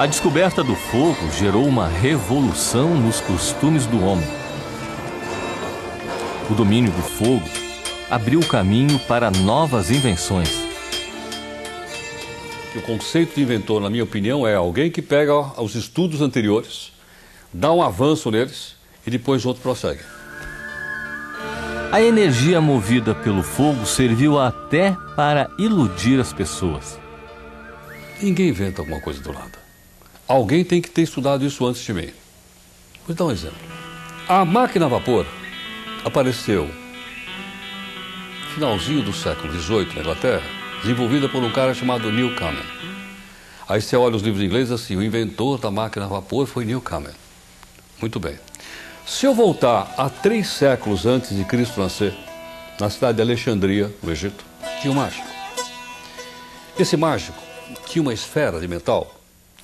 A descoberta do fogo gerou uma revolução nos costumes do homem. O domínio do fogo abriu o caminho para novas invenções. O conceito de inventor, na minha opinião, é alguém que pega os estudos anteriores, dá um avanço neles e depois o outro prossegue. A energia movida pelo fogo serviu até para iludir as pessoas. Ninguém inventa alguma coisa do nada. Alguém tem que ter estudado isso antes de mim. Vou dar um exemplo. A máquina a vapor apareceu no finalzinho do século XVIII na Inglaterra, desenvolvida por um cara chamado Newcomen. Aí você olha os livros em inglês assim, o inventor da máquina a vapor foi Newcomen. Muito bem. Se eu voltar a 3 séculos antes de Cristo nascer, na cidade de Alexandria, no Egito, tinha um mágico. Esse mágico tinha uma esfera de metal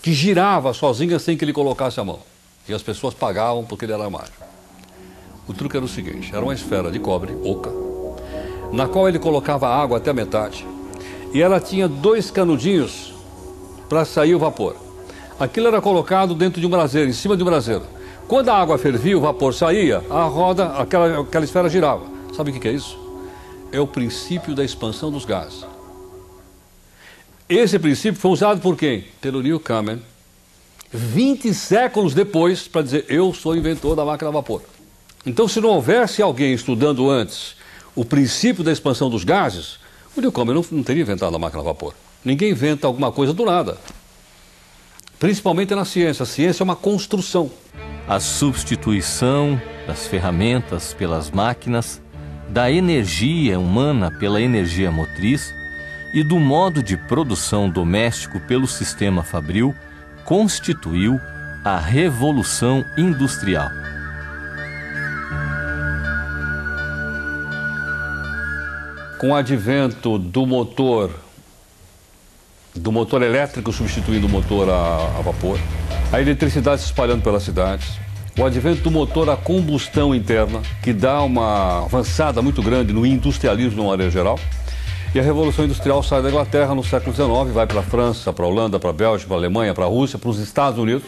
que girava sozinha sem que ele colocasse a mão. E as pessoas pagavam porque ele era mágico. O truque era o seguinte, era uma esfera de cobre, oca, na qual ele colocava água até a metade. E ela tinha 2 canudinhos para sair o vapor. Aquilo era colocado dentro de um braseiro, em cima de um braseiro. Quando a água fervia, o vapor saía, a roda, aquela esfera girava. Sabe o que é isso? É o princípio da expansão dos gases. Esse princípio foi usado por quem? Pelo Newcomen, 20 séculos depois, para dizer, eu sou o inventor da máquina a vapor. Então, se não houvesse alguém estudando antes o princípio da expansão dos gases, o Newcomen não teria inventado a máquina a vapor. Ninguém inventa alguma coisa do nada. Principalmente na ciência. A ciência é uma construção. A substituição das ferramentas pelas máquinas, da energia humana pela energia motriz e do modo de produção doméstico pelo sistema fabril constituiu a Revolução Industrial. Com o advento do motor elétrico substituindo o motor a vapor, a eletricidade se espalhando pelas cidades, o advento do motor a combustão interna, que dá uma avançada muito grande no industrialismo de uma maneira geral, e a Revolução Industrial sai da Inglaterra no século XIX, vai para a França, para a Holanda, para a Bélgica, para a Alemanha, para a Rússia, para os Estados Unidos.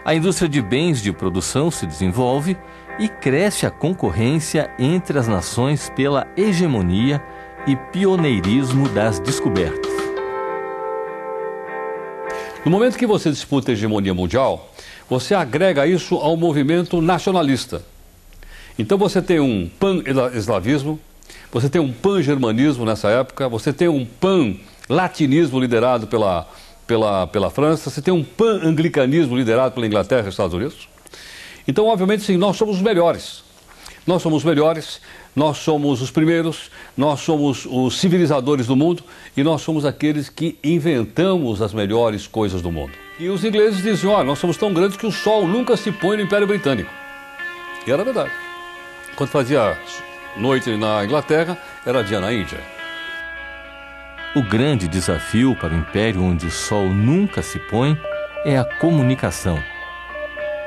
A indústria de bens de produção se desenvolve e cresce a concorrência entre as nações pela hegemonia e pioneirismo das descobertas. No momento que você disputa a hegemonia mundial, você agrega isso ao movimento nacionalista. Então você tem um pan-eslavismo, você tem um pan-germanismo nessa época, você tem um pan-latinismo liderado pela França, você tem um pan-anglicanismo liderado pela Inglaterra e Estados Unidos. Então, obviamente, sim, nós somos os melhores. Nós somos os melhores, nós somos os primeiros, nós somos os civilizadores do mundo e nós somos aqueles que inventamos as melhores coisas do mundo. E os ingleses diziam, nós somos tão grandes que o sol nunca se põe no Império Britânico. E era verdade. Quando fazia noite na Inglaterra, era dia na Índia. O grande desafio para o império onde o sol nunca se põe é a comunicação.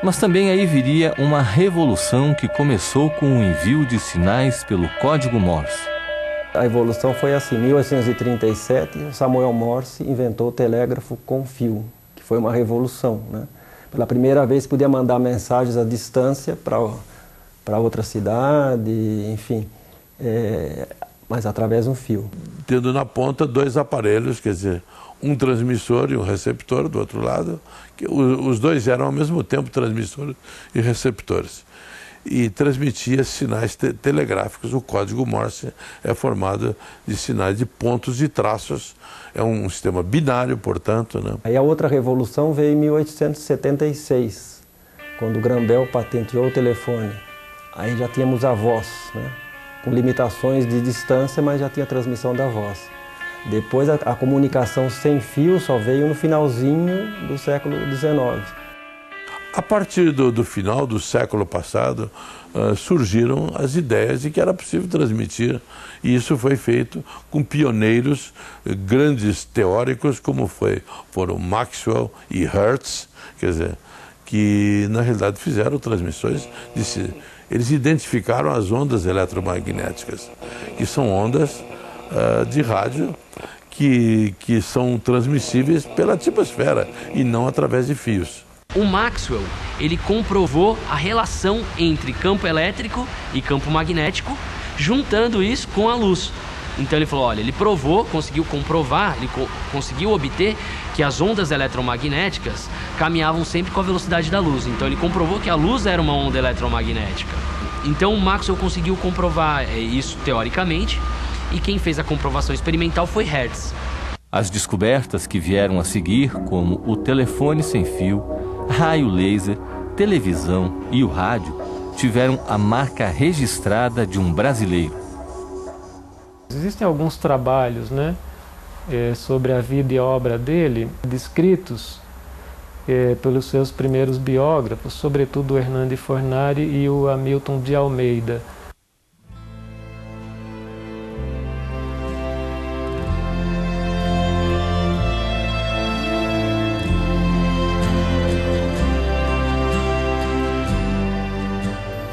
Mas também aí viria uma revolução que começou com o envio de sinais pelo código Morse. A evolução foi assim, em 1837, Samuel Morse inventou o telégrafo com fio, que foi uma revolução, né? Pela primeira vez podia mandar mensagens à distância para outra cidade, enfim, mas através de um fio. Tendo na ponta 2 aparelhos, quer dizer, um transmissor e um receptor do outro lado, que os dois eram ao mesmo tempo transmissores e receptores. E transmitia sinais telegráficos. O código Morse é formado de sinais de pontos e traços. É um sistema binário, portanto, né? Aí a outra revolução veio em 1876, quando o Graham Bell patenteou o telefone. Aí já tínhamos a voz, né? Com limitações de distância, mas já tinha transmissão da voz. Depois a comunicação sem fio só veio no finalzinho do século XIX. A partir do final do século passado, surgiram as ideias de que era possível transmitir, e isso foi feito com pioneiros, grandes teóricos, como foram Maxwell e Hertz, quer dizer, que na realidade fizeram transmissões, eles identificaram as ondas eletromagnéticas, que são ondas de rádio que são transmissíveis pela atmosfera e não através de fios. O Maxwell, ele comprovou a relação entre campo elétrico e campo magnético, juntando isso com a luz. Então ele falou, olha, ele provou, conseguiu comprovar, ele conseguiu obter que as ondas eletromagnéticas caminhavam sempre com a velocidade da luz. Então ele comprovou que a luz era uma onda eletromagnética. Então o Maxwell conseguiu comprovar isso teoricamente, e quem fez a comprovação experimental foi Hertz. As descobertas que vieram a seguir, como o telefone sem fio, raio laser, televisão e o rádio, tiveram a marca registrada de um brasileiro. Existem alguns trabalhos, né, sobre a vida e obra dele, descritos pelos seus primeiros biógrafos, sobretudo o Hernani Fornari e o Hamilton de Almeida.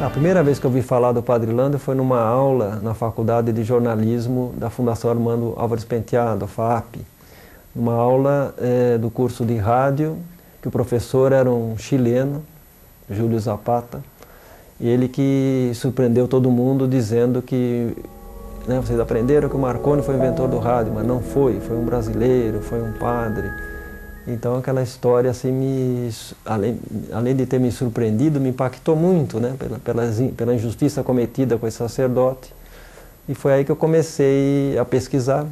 A primeira vez que eu ouvi falar do Padre Landel foi numa aula na Faculdade de Jornalismo da Fundação Armando Álvares Penteado, a FAAP. Uma aula do curso de rádio, que o professor era um chileno, Júlio Zapata, e ele que surpreendeu todo mundo dizendo que, né, vocês aprenderam que o Marconi foi o inventor do rádio, mas não foi, foi um brasileiro, foi um padre. Então aquela história, assim, além de ter me surpreendido, me impactou muito, né, pela injustiça cometida com esse sacerdote. E foi aí que eu comecei a pesquisar,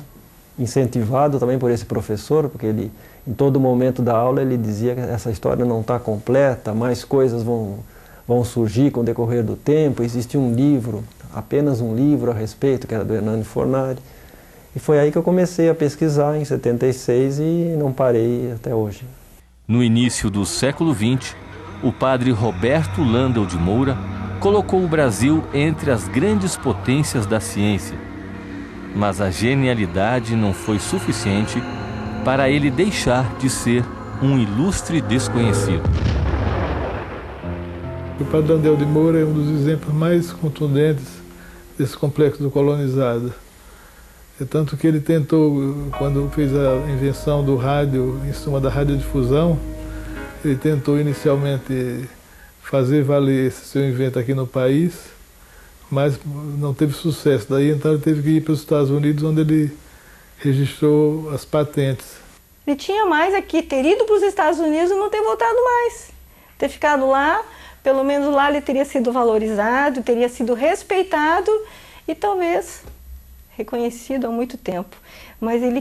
incentivado também por esse professor, porque ele, em todo momento da aula, ele dizia que essa história não está completa, mais coisas vão surgir com o decorrer do tempo. Existe um livro, apenas um livro a respeito, que era do Hernani Fornari. E foi aí que eu comecei a pesquisar, em 76, e não parei até hoje. No início do século XX, o padre Roberto Landel de Moura colocou o Brasil entre as grandes potências da ciência. Mas a genialidade não foi suficiente para ele deixar de ser um ilustre desconhecido. O padre Landel de Moura é um dos exemplos mais contundentes desse complexo do colonizado. É tanto que ele tentou, quando fez a invenção do rádio, em cima da radiodifusão, ele tentou inicialmente fazer valer esse seu invento aqui no país, mas não teve sucesso. Daí então ele teve que ir para os Estados Unidos, onde ele registrou as patentes. Ele tinha mais aqui, ter ido para os Estados Unidos e não ter voltado mais. Ter ficado lá, pelo menos lá ele teria sido valorizado, teria sido respeitado e talvez reconhecido há muito tempo. Mas ele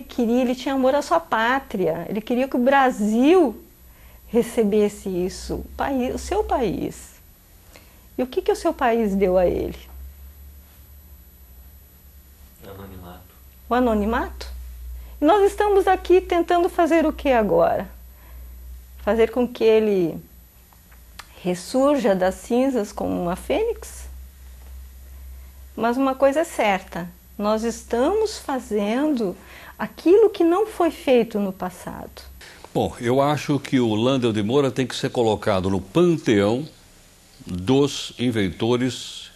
tinha amor à sua pátria, ele queria que o Brasil recebesse isso, o seu país. E o que o seu país deu a ele? Anonimato. O anonimato? E nós estamos aqui tentando fazer o que agora? Fazer com que ele ressurja das cinzas como uma fênix? Mas uma coisa é certa, nós estamos fazendo aquilo que não foi feito no passado. Bom, eu acho que o Landel de Moura tem que ser colocado no panteão dos inventores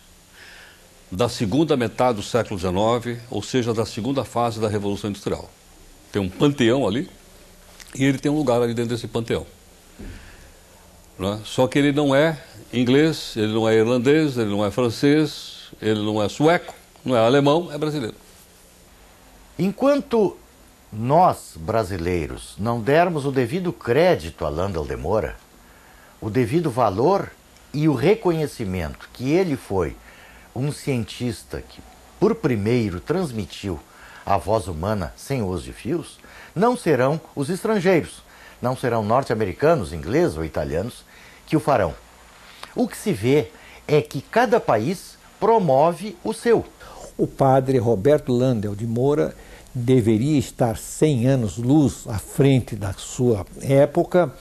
da segunda metade do século XIX, ou seja, da segunda fase da Revolução Industrial. Tem um panteão ali e ele tem um lugar ali dentro desse panteão. Né? Só que ele não é inglês, ele não é irlandês, ele não é francês, ele não é sueco, não é alemão, é brasileiro. Enquanto nós, brasileiros, não dermos o devido crédito a Landel de Moura, o devido valor e o reconhecimento que ele foi um cientista que, por primeiro, transmitiu a voz humana sem uso de fios, não serão os estrangeiros, não serão norte-americanos, ingleses ou italianos que o farão. O que se vê é que cada país promove o seu. O padre Roberto Landel de Moura deveria estar 100 anos-luz à frente da sua época,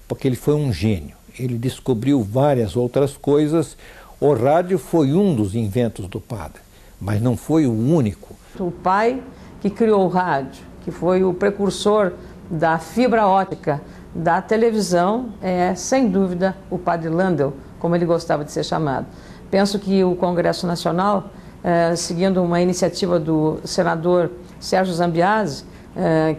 porque ele foi um gênio. Ele descobriu várias outras coisas. O rádio foi um dos inventos do padre, mas não foi o único. O pai que criou o rádio, que foi o precursor da fibra óptica, da televisão, é, sem dúvida, o padre Landel, como ele gostava de ser chamado. Penso que o Congresso Nacional, seguindo uma iniciativa do senador Sérgio Zambiase,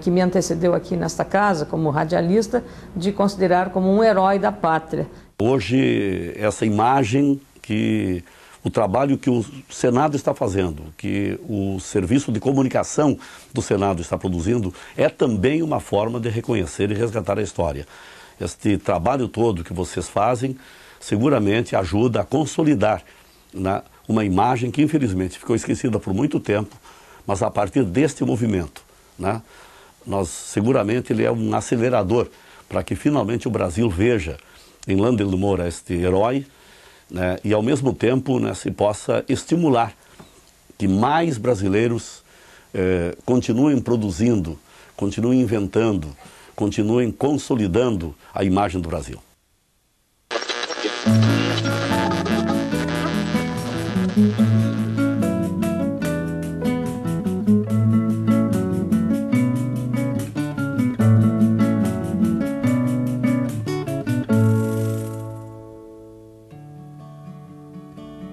que me antecedeu aqui nesta casa como radialista, de considerar como um herói da pátria. Hoje, essa imagem que o trabalho que o Senado está fazendo, que o serviço de comunicação do Senado está produzindo, é também uma forma de reconhecer e resgatar a história. Este trabalho todo que vocês fazem seguramente ajuda a consolidar, né, uma imagem que infelizmente ficou esquecida por muito tempo, mas a partir deste movimento, né, seguramente ele é um acelerador para que finalmente o Brasil veja em Landel de Moura este herói, né, e ao mesmo tempo, né, se possa estimular que mais brasileiros continuem produzindo, continuem inventando, continuem consolidando a imagem do Brasil.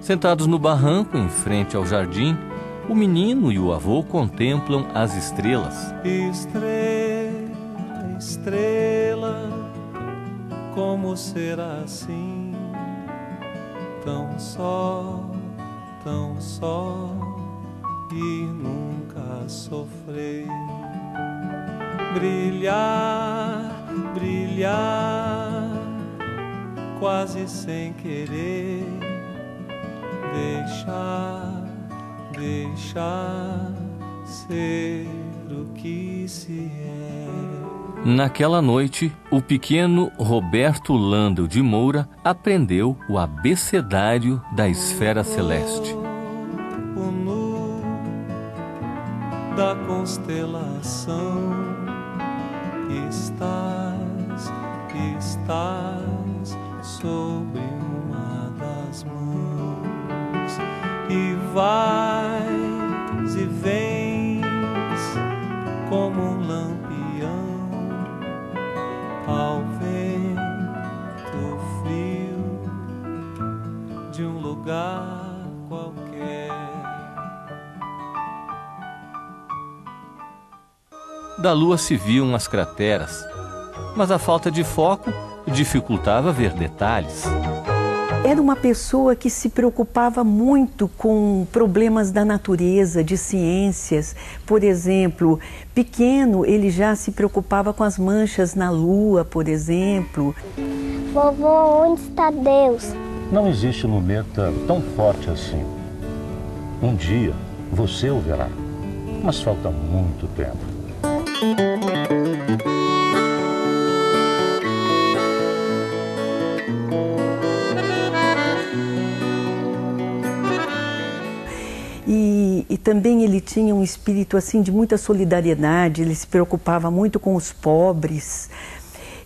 Sentados no barranco, em frente ao jardim, o menino e o avô contemplam as estrelas. Estrela, estrela, como será assim? Tão só e nunca sofrer. Brilhar, brilhar, quase sem querer. Deixar ser o que se é. Naquela noite, o pequeno Roberto Landel de Moura aprendeu o abecedário da esfera celeste. O nu da constelação, estás sobre uma das mãos e vais e vens como um lampião ao vento frio de um lugar qualquer. Da lua se viam as crateras, mas a falta de foco dificultava ver detalhes. Era uma pessoa que se preocupava muito com problemas da natureza, de ciências. Por exemplo, pequeno, ele já se preocupava com as manchas na lua, por exemplo. Vovô, onde está Deus? Não existe luneta tão forte assim. Um dia você o verá, mas falta muito tempo. E também ele tinha um espírito assim de muita solidariedade, ele se preocupava muito com os pobres.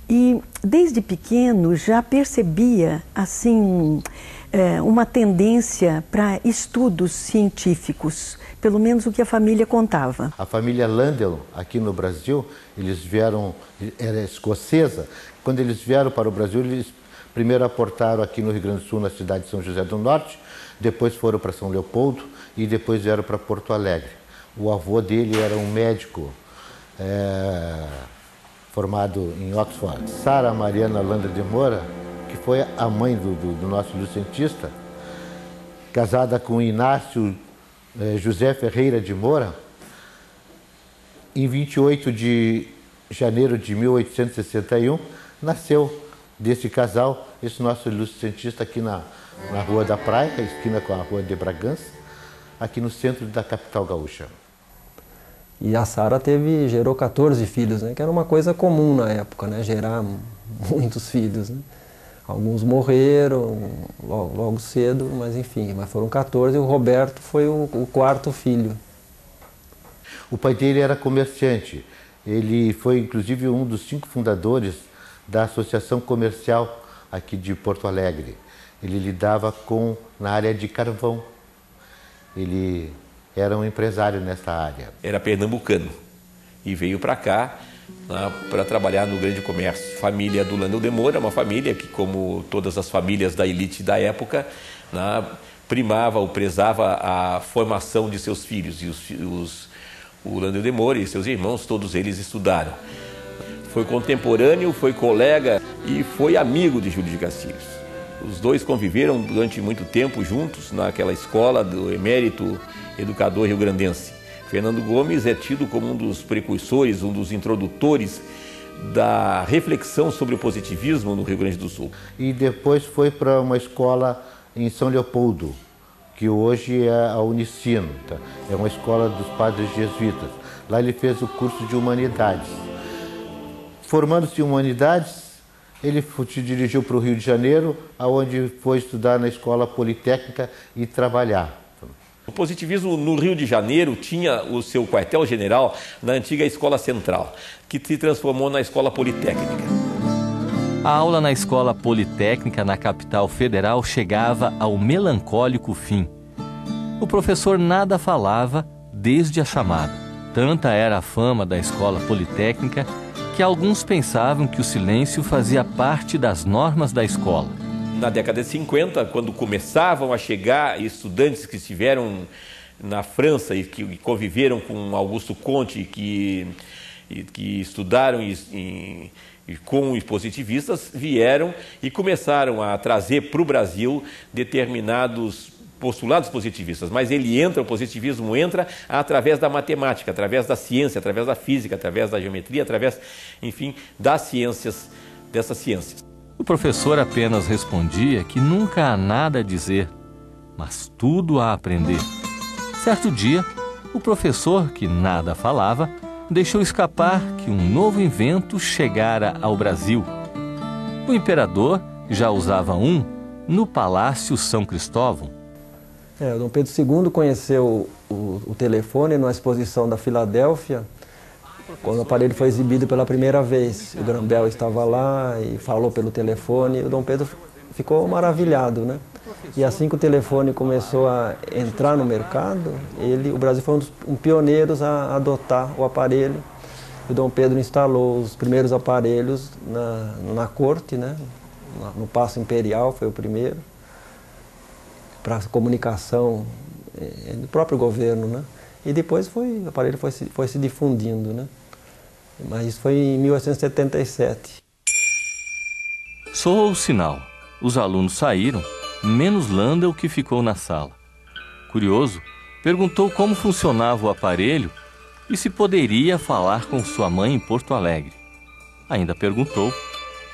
E desde pequeno já percebia assim uma tendência para estudos científicos, pelo menos o que a família contava. A família Landel, aqui no Brasil, eles vieram, era escocesa. Quando eles vieram para o Brasil, eles primeiro aportaram aqui no Rio Grande do Sul, na cidade de São José do Norte, depois foram para São Leopoldo e depois vieram para Porto Alegre. O avô dele era um médico formado em Oxford. Sara Mariana Landel de Moura, que foi a mãe do nosso cientista, casada com Inácio José Ferreira de Moura, em 28 de janeiro de 1861, nasceu desse casal esse nosso ilustre cientista aqui na Rua da Praia, esquina com a Rua de Bragança, aqui no centro da capital gaúcha. E a Sara gerou 14 filhos, né? Que era uma coisa comum na época, né? Gerar muitos filhos, né? Alguns morreram logo cedo, mas enfim, mas foram 14 e o Roberto foi o quarto filho. O pai dele era comerciante, ele foi inclusive um dos 5 fundadores da Associação Comercial aqui de Porto Alegre. Ele lidava na área de carvão. Ele era um empresário nessa área. Era pernambucano e veio para cá para trabalhar no grande comércio. Família do Landel de Moura, uma família que, como todas as famílias da elite da época, primava ou prezava a formação de seus filhos. E O Landel de Moura e seus irmãos, todos eles estudaram. Foi contemporâneo, foi colega e foi amigo de Júlio de Castilhos. Os dois conviveram durante muito tempo juntos naquela escola do emérito educador rio-grandense. Fernando Gomes é tido como um dos precursores, um dos introdutores da reflexão sobre o positivismo no Rio Grande do Sul. E depois foi para uma escola em São Leopoldo, que hoje é a Unicino, tá? É uma escola dos padres jesuítas. Lá ele fez o curso de Humanidades. Formando-se em Humanidades, ele se dirigiu para o Rio de Janeiro, onde foi estudar na Escola Politécnica e trabalhar. O positivismo no Rio de Janeiro tinha o seu quartel-general na antiga Escola Central, que se transformou na Escola Politécnica. A aula na Escola Politécnica na capital federal chegava ao melancólico fim. O professor nada falava desde a chamada. Tanta era a fama da Escola Politécnica que alguns pensavam que o silêncio fazia parte das normas da escola. Na década de 50, quando começavam a chegar estudantes que estiveram na França e que conviveram com Augusto Comte e que estudaram com os positivistas, vieram e começaram a trazer para o Brasil determinados postulados positivistas. Mas o positivismo entra através da matemática, através da ciência, através da física, através da geometria, através, enfim, das ciências, dessas ciências. O professor apenas respondia que nunca há nada a dizer, mas tudo a aprender. Certo dia, o professor, que nada falava, deixou escapar que um novo invento chegara ao Brasil. O imperador já usava um no Palácio São Cristóvão. O Dom Pedro II conheceu o telefone numa exposição da Filadélfia, quando o aparelho foi exibido pela primeira vez. O Grambel estava lá e falou pelo telefone, e o Dom Pedro ficou maravilhado, né? E assim que o telefone começou a entrar no mercado, o Brasil foi um dos pioneiros a adotar o aparelho. O Dom Pedro instalou os primeiros aparelhos na corte, né? No Paço Imperial foi o primeiro, para comunicação do próprio governo, né? E depois o aparelho foi se difundindo, né? Mas isso foi em 1877. Soou o sinal. Os alunos saíram, menos Landel, que ficou na sala. Curioso, perguntou como funcionava o aparelho e se poderia falar com sua mãe em Porto Alegre. Ainda perguntou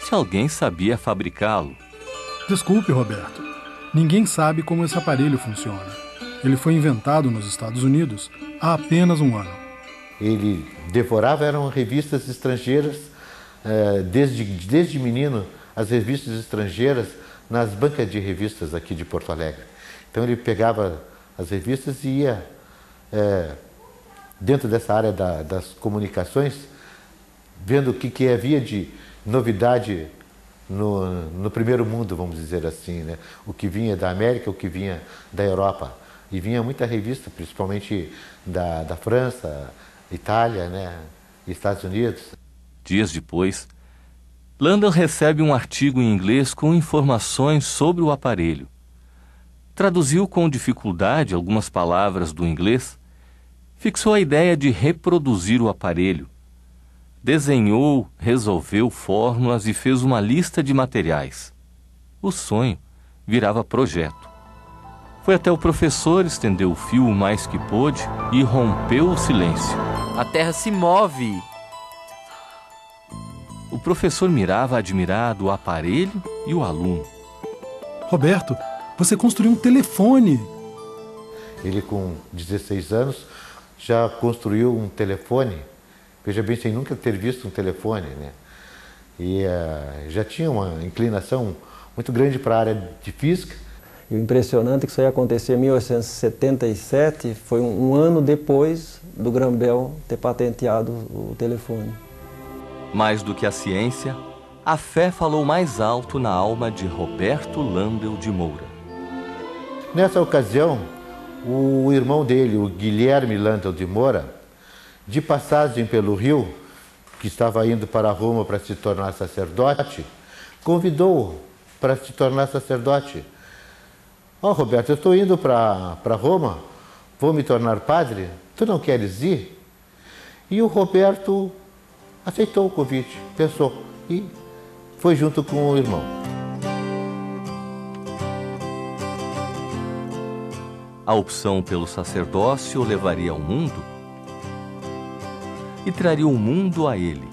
se alguém sabia fabricá-lo. Desculpe, Roberto. Ninguém sabe como esse aparelho funciona. Ele foi inventado nos Estados Unidos há apenas um ano. Ele devorava, eram revistas estrangeiras, desde menino, as revistas estrangeiras nas bancas de revistas aqui de Porto Alegre. Então ele pegava as revistas e ia, dentro dessa área das comunicações, vendo o que havia de novidade no primeiro mundo, vamos dizer assim, né? O que vinha da América, o que vinha da Europa. E vinha muita revista, principalmente da França, Itália, né? E Estados Unidos. Dias depois, Landel recebe um artigo em inglês com informações sobre o aparelho. Traduziu com dificuldade algumas palavras do inglês, fixou a ideia de reproduzir o aparelho. Desenhou, resolveu fórmulas e fez uma lista de materiais. O sonho virava projeto. Foi até o professor, estendeu o fio o mais que pôde e rompeu o silêncio. A Terra se move! O professor mirava admirado o aparelho e o aluno. Roberto, você construiu um telefone! Ele, com 16 anos, já construiu um telefone. Veja bem, sem nunca ter visto um telefone, né? E já tinha uma inclinação muito grande para a área de física. E o impressionante é que isso ia acontecer em 1877, foi um ano depois do Grambel ter patenteado o telefone. Mais do que a ciência, a fé falou mais alto na alma de Roberto Landel de Moura. Nessa ocasião, o irmão dele, o Guilherme Landel de Moura, de passagem pelo Rio, que estava indo para Roma para se tornar sacerdote, convidou-o para se tornar sacerdote. Roberto, eu estou indo para Roma, vou me tornar padre, tu não queres ir? E o Roberto aceitou o convite, pensou e foi junto com o irmão. A opção pelo sacerdócio o levaria ao mundo e traria o mundo a ele.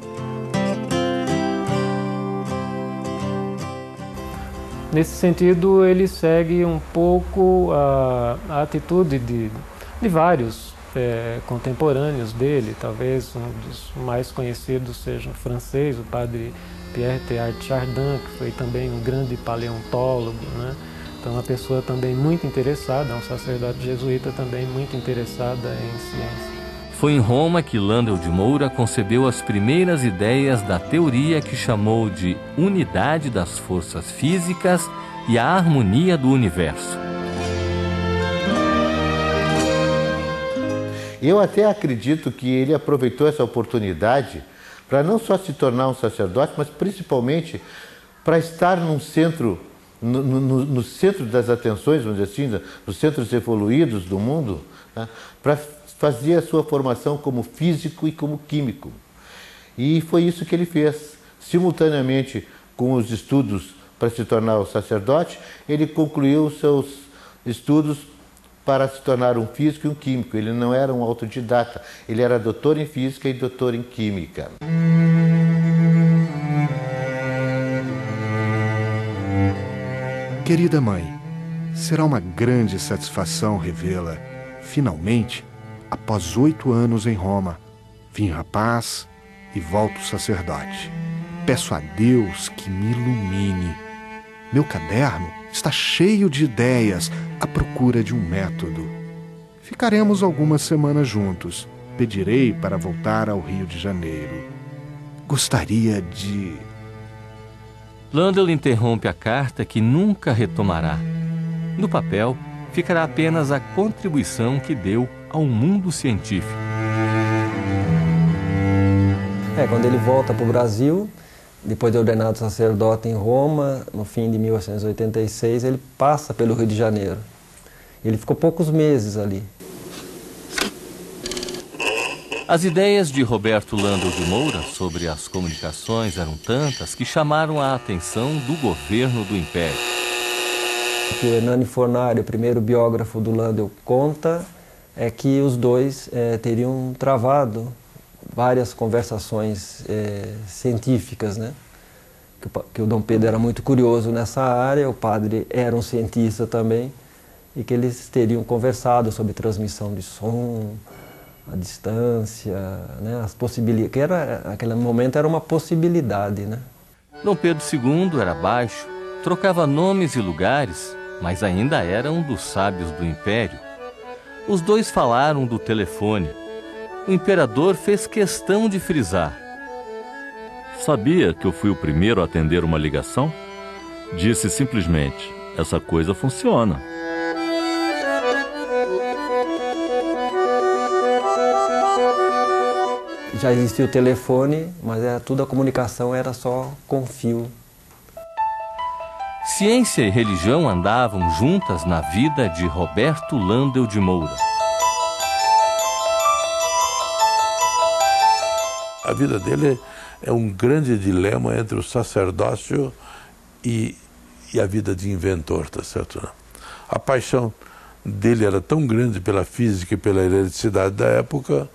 Nesse sentido, ele segue um pouco a atitude de vários contemporâneos dele. Talvez um dos mais conhecidos seja o francês, o padre Pierre Teilhard de Chardin, que foi também um grande paleontólogo, né? Então, uma pessoa também muito interessada, um sacerdote jesuíta também muito interessada em ciência. Foi em Roma que Landel de Moura concebeu as primeiras ideias da teoria que chamou de unidade das forças físicas e a harmonia do universo. Eu até acredito que ele aproveitou essa oportunidade para não só se tornar um sacerdote, mas principalmente para estar num centro, no centro das atenções, vamos dizer assim, nos centros evoluídos do mundo, né, para fazer a sua formação como físico e como químico. E foi isso que ele fez. Simultaneamente com os estudos para se tornar o sacerdote, ele concluiu os seus estudos para se tornar um físico e um químico. Ele não era um autodidata, ele era doutor em física e doutor em química. Querida mãe, será uma grande satisfação revê-la, finalmente, após 8 anos em Roma. Vim rapaz e volto sacerdote. Peço a Deus que me ilumine. Meu caderno está cheio de ideias à procura de um método. Ficaremos algumas semanas juntos. Pedirei para voltar ao Rio de Janeiro. Gostaria de... Landel interrompe a carta que nunca retomará. No papel, ficará apenas a contribuição que deu ao mundo científico. Quando ele volta para o Brasil, depois de ordenado sacerdote em Roma, no fim de 1886, ele passa pelo Rio de Janeiro. Ele ficou poucos meses ali. As ideias de Roberto Landel de Moura sobre as comunicações eram tantas que chamaram a atenção do governo do Império. O que o Hernani Fornari, o primeiro biógrafo do Landel, conta é que os dois teriam travado várias conversações científicas, né? Que o Dom Pedro era muito curioso nessa área, o padre era um cientista também, e que eles teriam conversado sobre transmissão de som, a distância, né? As possibilidades, que naquele momento era uma possibilidade, né? Dom Pedro II era baixo, trocava nomes e lugares, mas ainda era um dos sábios do Império. Os dois falaram do telefone. O imperador fez questão de frisar. Sabia que eu fui o primeiro a atender uma ligação? Disse simplesmente, essa coisa funciona. Já existia o telefone, mas a comunicação era só com fio. Ciência e religião andavam juntas na vida de Roberto Landel de Moura. A vida dele é um grande dilema entre o sacerdócio e a vida de inventor, tá certo? A paixão dele era tão grande pela física e pela eletricidade da época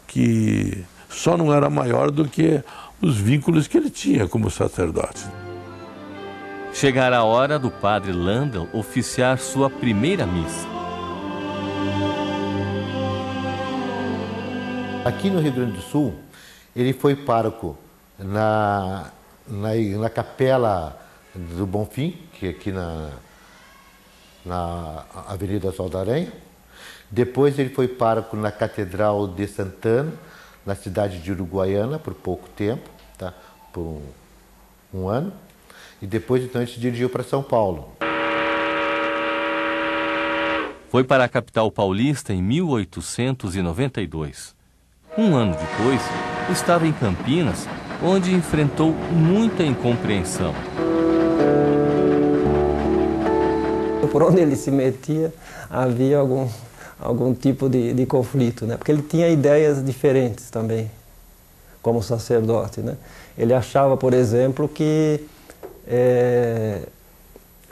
que só não era maior do que os vínculos que ele tinha como sacerdote. Chegará a hora do padre Landel oficiar sua primeira missa. Aqui no Rio Grande do Sul, ele foi pároco na Capela do Bonfim, que é aqui na Avenida Sol da Aranha. Depois ele foi pároco na Catedral de Santana, na cidade de Uruguaiana, por pouco tempo, tá? Por um ano. E depois, então, ele se dirigiu para São Paulo. Foi para a capital paulista em 1892. Um ano depois, estava em Campinas, onde enfrentou muita incompreensão. Por onde ele se metia, havia algum tipo de conflito, né? Porque ele tinha ideias diferentes também, como sacerdote, né? Ele achava, por exemplo, que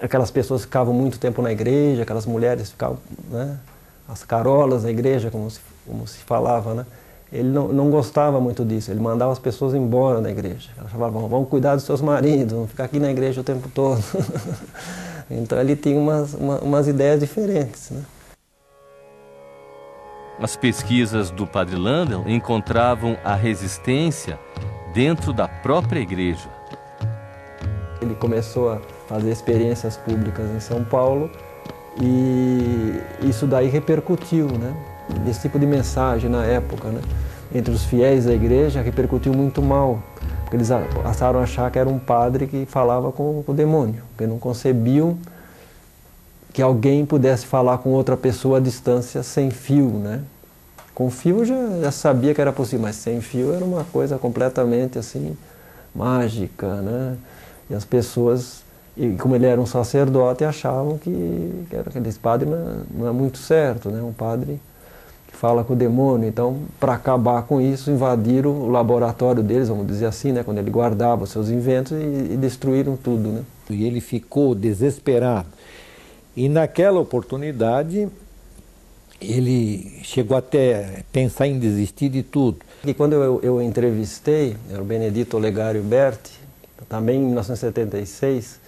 aquelas pessoas ficavam muito tempo na igreja, aquelas mulheres ficavam, né? As carolas na igreja, como se falava, né? Ele não gostava muito disso, ele mandava as pessoas embora da igreja. Ele achava, vamos cuidar dos seus maridos, vamos ficar aqui na igreja o tempo todo. Então ele tinha umas ideias diferentes, né? As pesquisas do Padre Landel encontravam a resistência dentro da própria igreja. Ele começou a fazer experiências públicas em São Paulo e isso daí repercutiu, né? Esse tipo de mensagem na época, né? Entre os fiéis da igreja repercutiu muito mal, porque eles passaram a achar que era um padre que falava com o demônio, porque não concebiam que alguém pudesse falar com outra pessoa à distância sem fio, né? Com fio já sabia que era possível, mas sem fio era uma coisa completamente assim mágica, né? E as pessoas, e como ele era um sacerdote, achavam que aquele padre não é muito certo, né? Um padre que fala com o demônio. Então, para acabar com isso, invadiram o laboratório deles, vamos dizer assim, né? Quando ele guardava os seus inventos e destruíram tudo, né? E ele ficou desesperado. E naquela oportunidade, ele chegou até a pensar em desistir de tudo. E quando eu entrevistei, era o Benedito Olegário Berti, também em 1976,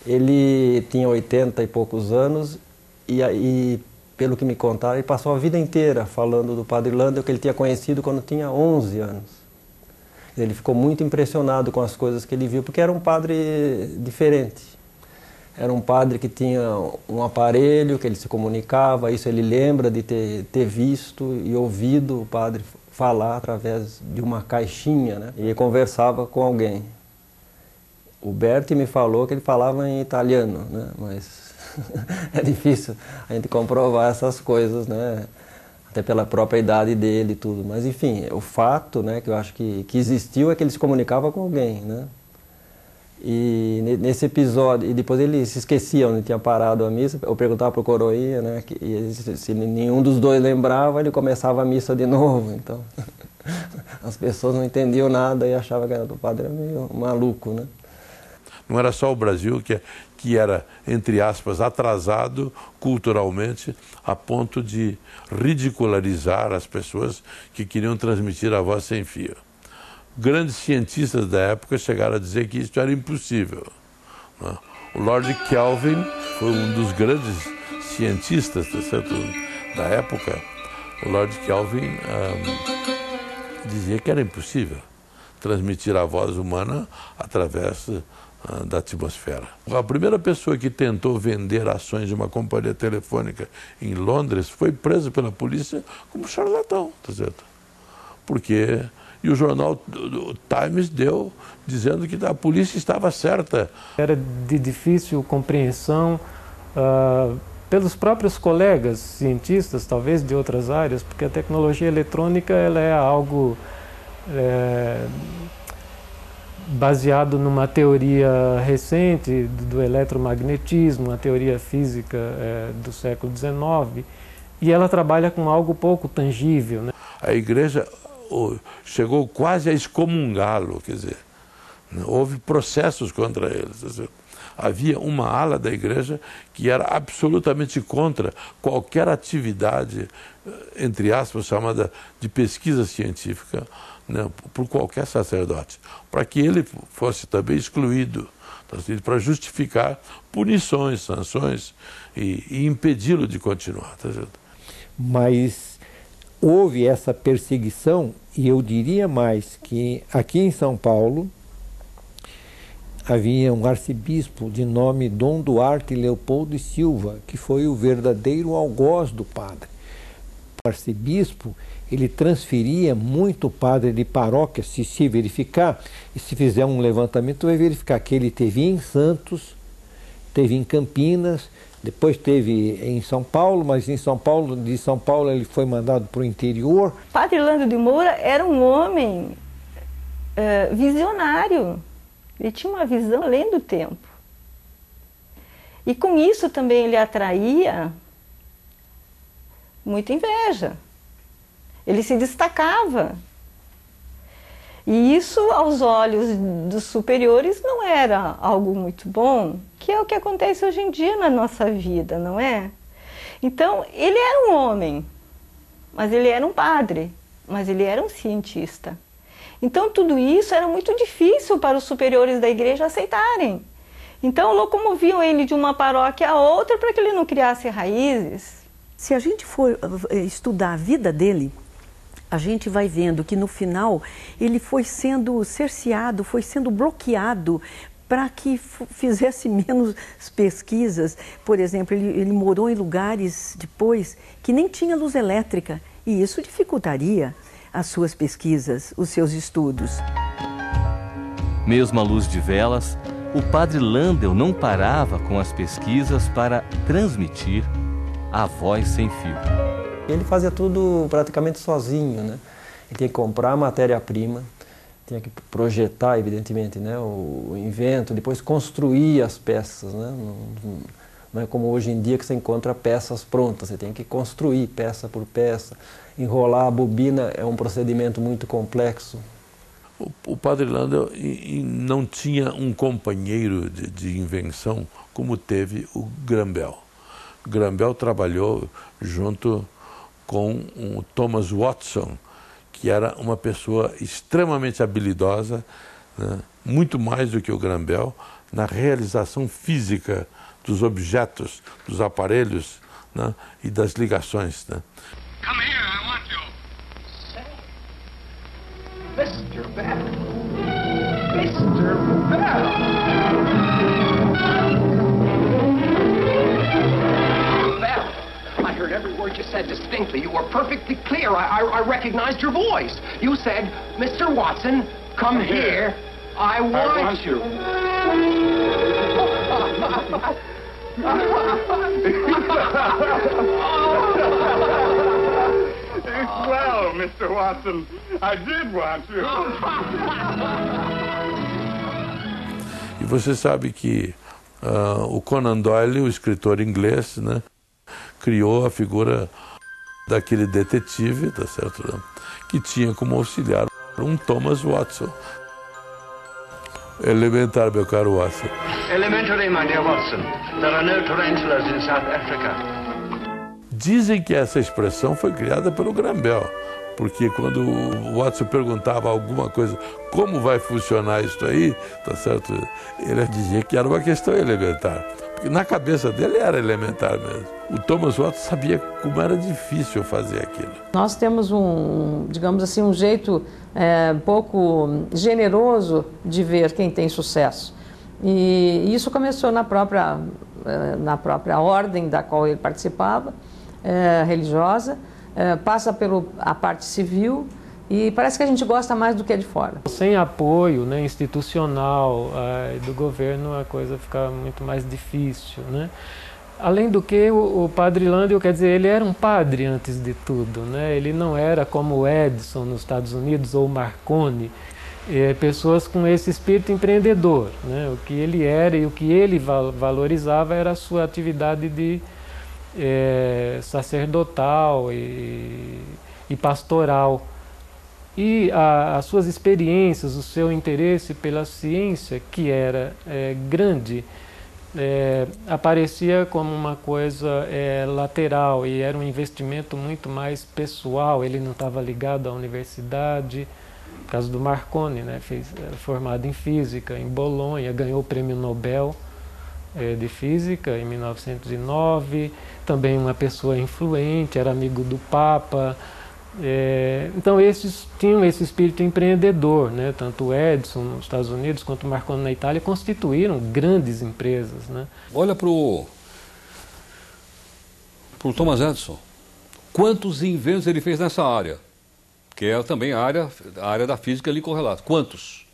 ele tinha 80 e poucos anos e pelo que me contaram, ele passou a vida inteira falando do Padre Landel, que ele tinha conhecido quando tinha 11 anos. Ele ficou muito impressionado com as coisas que ele viu, porque era um padre diferente. Era um padre que tinha um aparelho, que ele se comunicava, isso ele lembra de ter visto e ouvido o padre falar através de uma caixinha, né? E ele conversava com alguém. O Berti me falou que ele falava em italiano, né? Mas é difícil a gente comprovar essas coisas, né? Até pela própria idade dele e tudo. Mas enfim, o fato, né, que eu acho que existiu é que ele se comunicava com alguém, né? E nesse episódio, e depois ele se esquecia onde tinha parado a missa, eu perguntava para o coroinha, né, e se nenhum dos dois lembrava, ele começava a missa de novo, então as pessoas não entendiam nada e achavam que o padre era meio maluco, né. Não era só o Brasil que era, entre aspas, atrasado culturalmente a ponto de ridicularizar as pessoas que queriam transmitir a voz sem fio. Grandes cientistas da época chegaram a dizer que isso era impossível, né? O Lord Kelvin foi um dos grandes cientistas, tá certo, da época. O Lord Kelvin dizia que era impossível transmitir a voz humana através da atmosfera. A primeira pessoa que tentou vender ações de uma companhia telefônica em Londres foi presa pela polícia como charlatão, tá certo? Porque... E o jornal Times deu dizendo que a polícia estava certa. Era de difícil compreensão pelos próprios colegas cientistas, talvez de outras áreas, porque a tecnologia eletrônica ela é algo baseado numa teoria recente do eletromagnetismo, uma teoria física do século XIX, e ela trabalha com algo pouco tangível, né? A igreja chegou quase a excomungá-lo, quer dizer, houve processos contra eles. Havia uma ala da igreja que era absolutamente contra qualquer atividade, entre aspas, chamada de pesquisa científica, né, por qualquer sacerdote, para que ele fosse também excluído, para justificar punições, sanções e impedi-lo de continuar. Tá certo? Mas houve essa perseguição, e eu diria mais que aqui em São Paulo havia um arcebispo de nome Dom Duarte Leopoldo e Silva, que foi o verdadeiro algoz do padre. O arcebispo, ele transferia muito padre de paróquia, se verificar, e se fizer um levantamento vai verificar que ele teve em Santos, teve em Campinas, depois teve em São Paulo, mas de São Paulo ele foi mandado para o interior. Padre Landel de Moura era um homem visionário. Ele tinha uma visão além do tempo. E com isso também ele atraía muita inveja. Ele se destacava. E isso, aos olhos dos superiores, não era algo muito bom, que é o que acontece hoje em dia na nossa vida, não é? Então, ele era um homem, mas ele era um padre, mas ele era um cientista. Então, tudo isso era muito difícil para os superiores da igreja aceitarem. Então, locomoviam ele de uma paróquia a outra para que ele não criasse raízes. Se a gente for estudar a vida dele, a gente vai vendo que no final ele foi sendo cerceado, foi sendo bloqueado para que fizesse menos pesquisas. Por exemplo, ele morou em lugares depois que nem tinha luz elétrica e isso dificultaria as suas pesquisas, os seus estudos. Mesmo à luz de velas, o padre Landel não parava com as pesquisas para transmitir a voz sem fio. Ele fazia tudo praticamente sozinho, né? Ele tinha que comprar a matéria-prima, tinha que projetar, evidentemente, né, o invento, depois construir as peças, né? Não é como hoje em dia que você encontra peças prontas, você tem que construir peça por peça. Enrolar a bobina é um procedimento muito complexo. O padre Landel não tinha um companheiro de invenção como teve o Grambel. O Grambel trabalhou junto com o Thomas Watson, que era uma pessoa extremamente habilidosa, né, muito mais do que o Grambel, na realização física dos objetos, dos aparelhos, né, e das ligações. Né. Come here, I want you. Mr. Bell. Mr. Bell. I heard every word you said distinctly. You were perfectly clear. I recognized your voice. You said, Mr. Watson, come here. I want you. Well, Mr. Watson, I did want you. E você sabe que o Conan Doyle, o escritor inglês, né, criou a figura daquele detetive, tá certo, né, que tinha como auxiliar um Thomas Watson. Elementar, meu caro Watson. Elementary, my dear Watson. There are no tarantulas in South Africa. Dizem que essa expressão foi criada pelo Grambel, porque quando o Watson perguntava alguma coisa, como vai funcionar isso aí, tá certo? Ele dizia que era uma questão elementar, porque na cabeça dele era elementar mesmo. O Thomas Watson sabia como era difícil fazer aquilo. Nós temos digamos assim, um jeito pouco generoso de ver quem tem sucesso. E isso começou na própria ordem da qual ele participava, religiosa, passa a parte civil e parece que a gente gosta mais do que é de fora. Sem apoio, né, institucional do governo, a coisa fica muito mais difícil, né? Além do que, o padre Landel, quer dizer, ele era um padre antes de tudo, né? Ele não era como o Edison nos Estados Unidos ou o Marconi, pessoas com esse espírito empreendedor, né? O que ele era e o que ele valorizava era a sua atividade de sacerdotal e pastoral. E as suas experiências, o seu interesse pela ciência, que era grande, aparecia como uma coisa lateral e era um investimento muito mais pessoal. Ele não estava ligado à universidade, no caso do Marconi, né? Era formado em física em Bolonha, ganhou o prêmio Nobel de física em 1909, também uma pessoa influente, era amigo do Papa. Então esses tinham esse espírito empreendedor, né? Tanto o Edison nos Estados Unidos quanto o Marconi na Itália constituíram grandes empresas, né? Olha pro Thomas Edison, quantos inventos ele fez nessa área, que é também a área da física ali correlata. Quantos?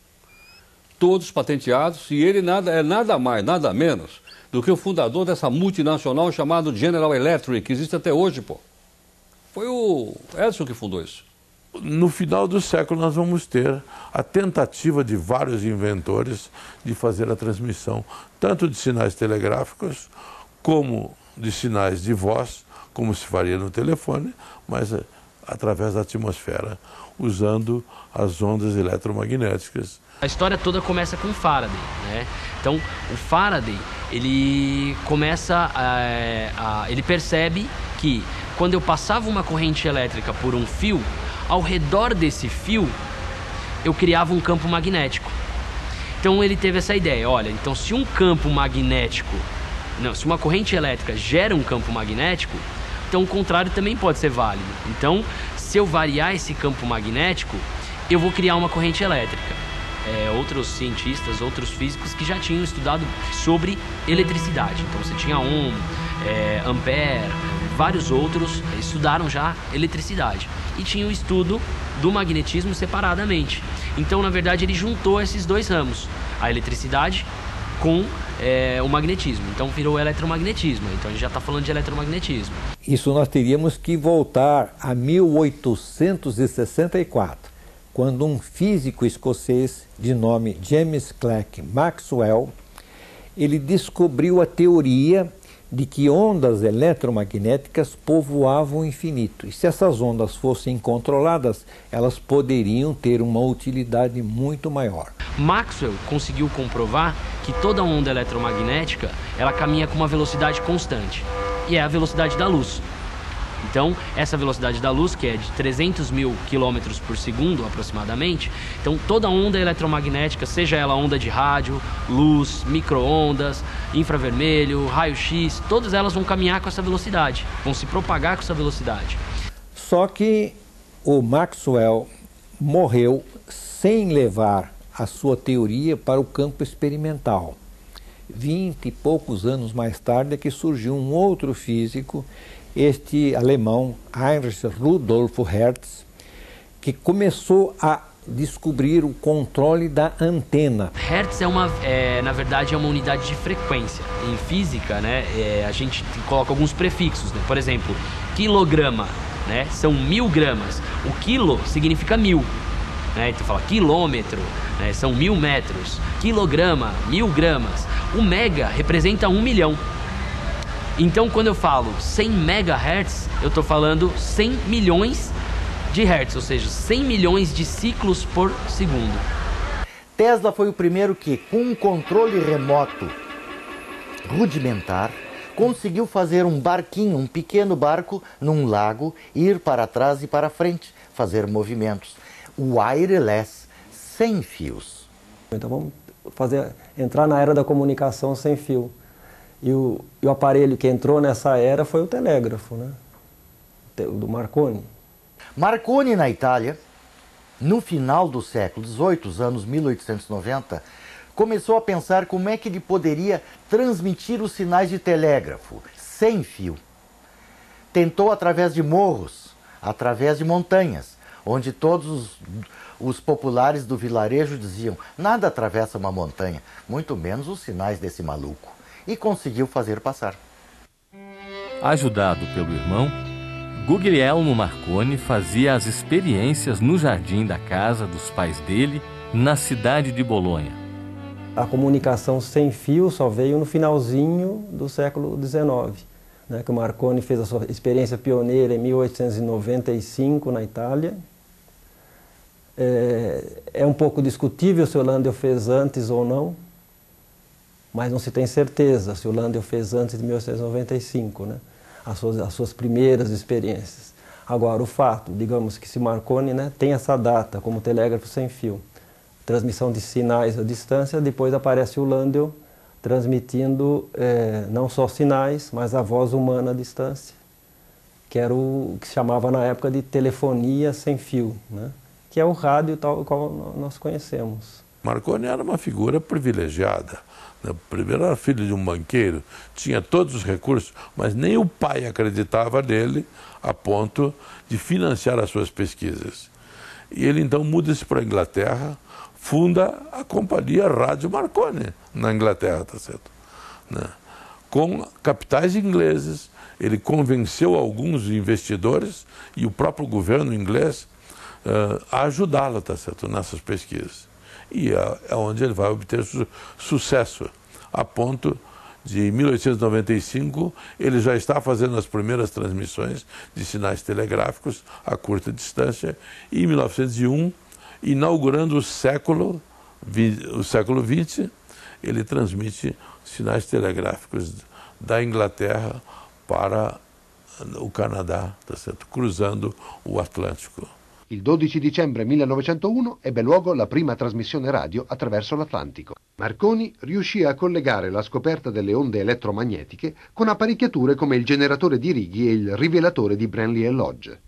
Todos patenteados, e ele é nada mais, nada menos do que o fundador dessa multinacional chamada General Electric, que existe até hoje, pô. Foi o Edison que fundou isso. No final do século nós vamos ter a tentativa de vários inventores de fazer a transmissão tanto de sinais telegráficos, como de sinais de voz, como se faria no telefone, mas através da atmosfera, usando as ondas eletromagnéticas. A história toda começa com Faraday, né? Então, o Faraday, ele começa ele percebe que quando eu passava uma corrente elétrica por um fio, ao redor desse fio, eu criava um campo magnético. Então ele teve essa ideia, olha, então se um campo magnético, se uma corrente elétrica gera um campo magnético, então o contrário também pode ser válido. Então, se eu variar esse campo magnético, eu vou criar uma corrente elétrica. Outros cientistas, outros físicos que já tinham estudado sobre eletricidade. Então você tinha Ohm, Ampère, vários outros estudaram já eletricidade. E tinha o estudo do magnetismo separadamente. Então, na verdade, ele juntou esses dois ramos, a eletricidade com o magnetismo. Então virou eletromagnetismo. Então a gente já está falando de eletromagnetismo. Isso nós teríamos que voltar a 1864. Quando um físico escocês de nome James Clerk Maxwell, ele descobriu a teoria de que ondas eletromagnéticas povoavam o infinito. E se essas ondas fossem controladas, elas poderiam ter uma utilidade muito maior. Maxwell conseguiu comprovar que toda onda eletromagnética, ela caminha com uma velocidade constante, e é a velocidade da luz. Então, essa velocidade da luz, que é de 300 mil quilômetros por segundo aproximadamente, então toda onda eletromagnética, seja ela onda de rádio, luz, micro-ondas, infravermelho, raio-x, todas elas vão caminhar com essa velocidade, vão se propagar com essa velocidade. Só que o Maxwell morreu sem levar a sua teoria para o campo experimental. 20 e poucos anos mais tarde é que surgiu um outro físico, este alemão Heinrich Rudolf Hertz, que começou a descobrir o controle da antena. Hertz na verdade, é uma unidade de frequência. Em física, né, a gente coloca alguns prefixos, né? Por exemplo, quilograma, né, são 1000 gramas. O quilo significa 1000. Né? Então fala quilômetro, né, são 1000 metros. Quilograma, 1000 gramas. O mega representa 1 milhão. Então, quando eu falo 100 MHz, eu estou falando 100 milhões de hertz, ou seja, 100 milhões de ciclos por segundo. Tesla foi o primeiro que, com um controle remoto rudimentar, conseguiu fazer um barquinho, um pequeno barco, num lago, ir para trás e para frente, fazer movimentos. Wireless, sem fios. Então vamos entrar na era da comunicação sem fio. E o aparelho que entrou nessa era foi o telégrafo, né? Do Marconi. Marconi, na Itália, no final do século XVIII, os anos 1890, começou a pensar como é que ele poderia transmitir os sinais de telégrafo sem fio. Tentou através de morros, através de montanhas, onde todos os populares do vilarejo diziam: nada atravessa uma montanha, muito menos os sinais desse maluco. E conseguiu fazer passar. Ajudado pelo irmão, Guglielmo Marconi fazia as experiências no jardim da casa dos pais dele, na cidade de Bolonha. A comunicação sem fio só veio no finalzinho do século XIX, né, que o Marconi fez a sua experiência pioneira em 1895 na Itália. É um pouco discutível se o Landau fez antes ou não, mas não se tem certeza se o Landau fez antes de 1895, né? As suas primeiras experiências. Agora, o fato, digamos que se Marconi, né, tem essa data como telégrafo sem fio, transmissão de sinais à distância, depois aparece o Landau transmitindo não só sinais, mas a voz humana à distância, que era o que se chamava na época de telefonia sem fio, né? Que é o rádio tal qual nós conhecemos. Marconi era uma figura privilegiada. Primeiro era filho de um banqueiro, tinha todos os recursos, mas nem o pai acreditava nele a ponto de financiar as suas pesquisas. E ele então muda-se para a Inglaterra, funda a companhia Rádio Marconi na Inglaterra, tá certo? Né? Com capitais ingleses, ele convenceu alguns investidores e o próprio governo inglês a ajudá-lo, tá certo, nessas pesquisas. E é onde ele vai obter sucesso, a ponto de 1895, ele já está fazendo as primeiras transmissões de sinais telegráficos a curta distância, e em 1901, inaugurando o século XX, ele transmite sinais telegráficos da Inglaterra para o Canadá, tá certo? Cruzando o Atlântico. Il 12 dicembre 1901 ebbe luogo la prima trasmissione radio attraverso l'Atlantico. Marconi riuscì a collegare la scoperta delle onde elettromagnetiche con apparecchiature come il generatore di righi e il rivelatore di Branly e Lodge.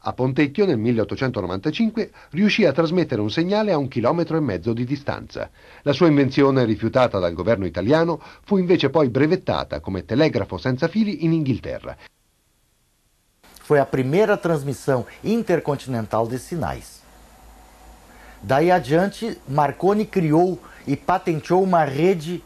A Pontecchio nel 1895 riuscì a trasmettere un segnale a 1,5 chilometri di distanza. La sua invenzione, rifiutata dal governo italiano, fu invece poi brevettata come telegrafo senza fili in Inghilterra. Foi a primeira transmissão intercontinental de sinais. Daí adiante, Marconi criou e patenteou uma rede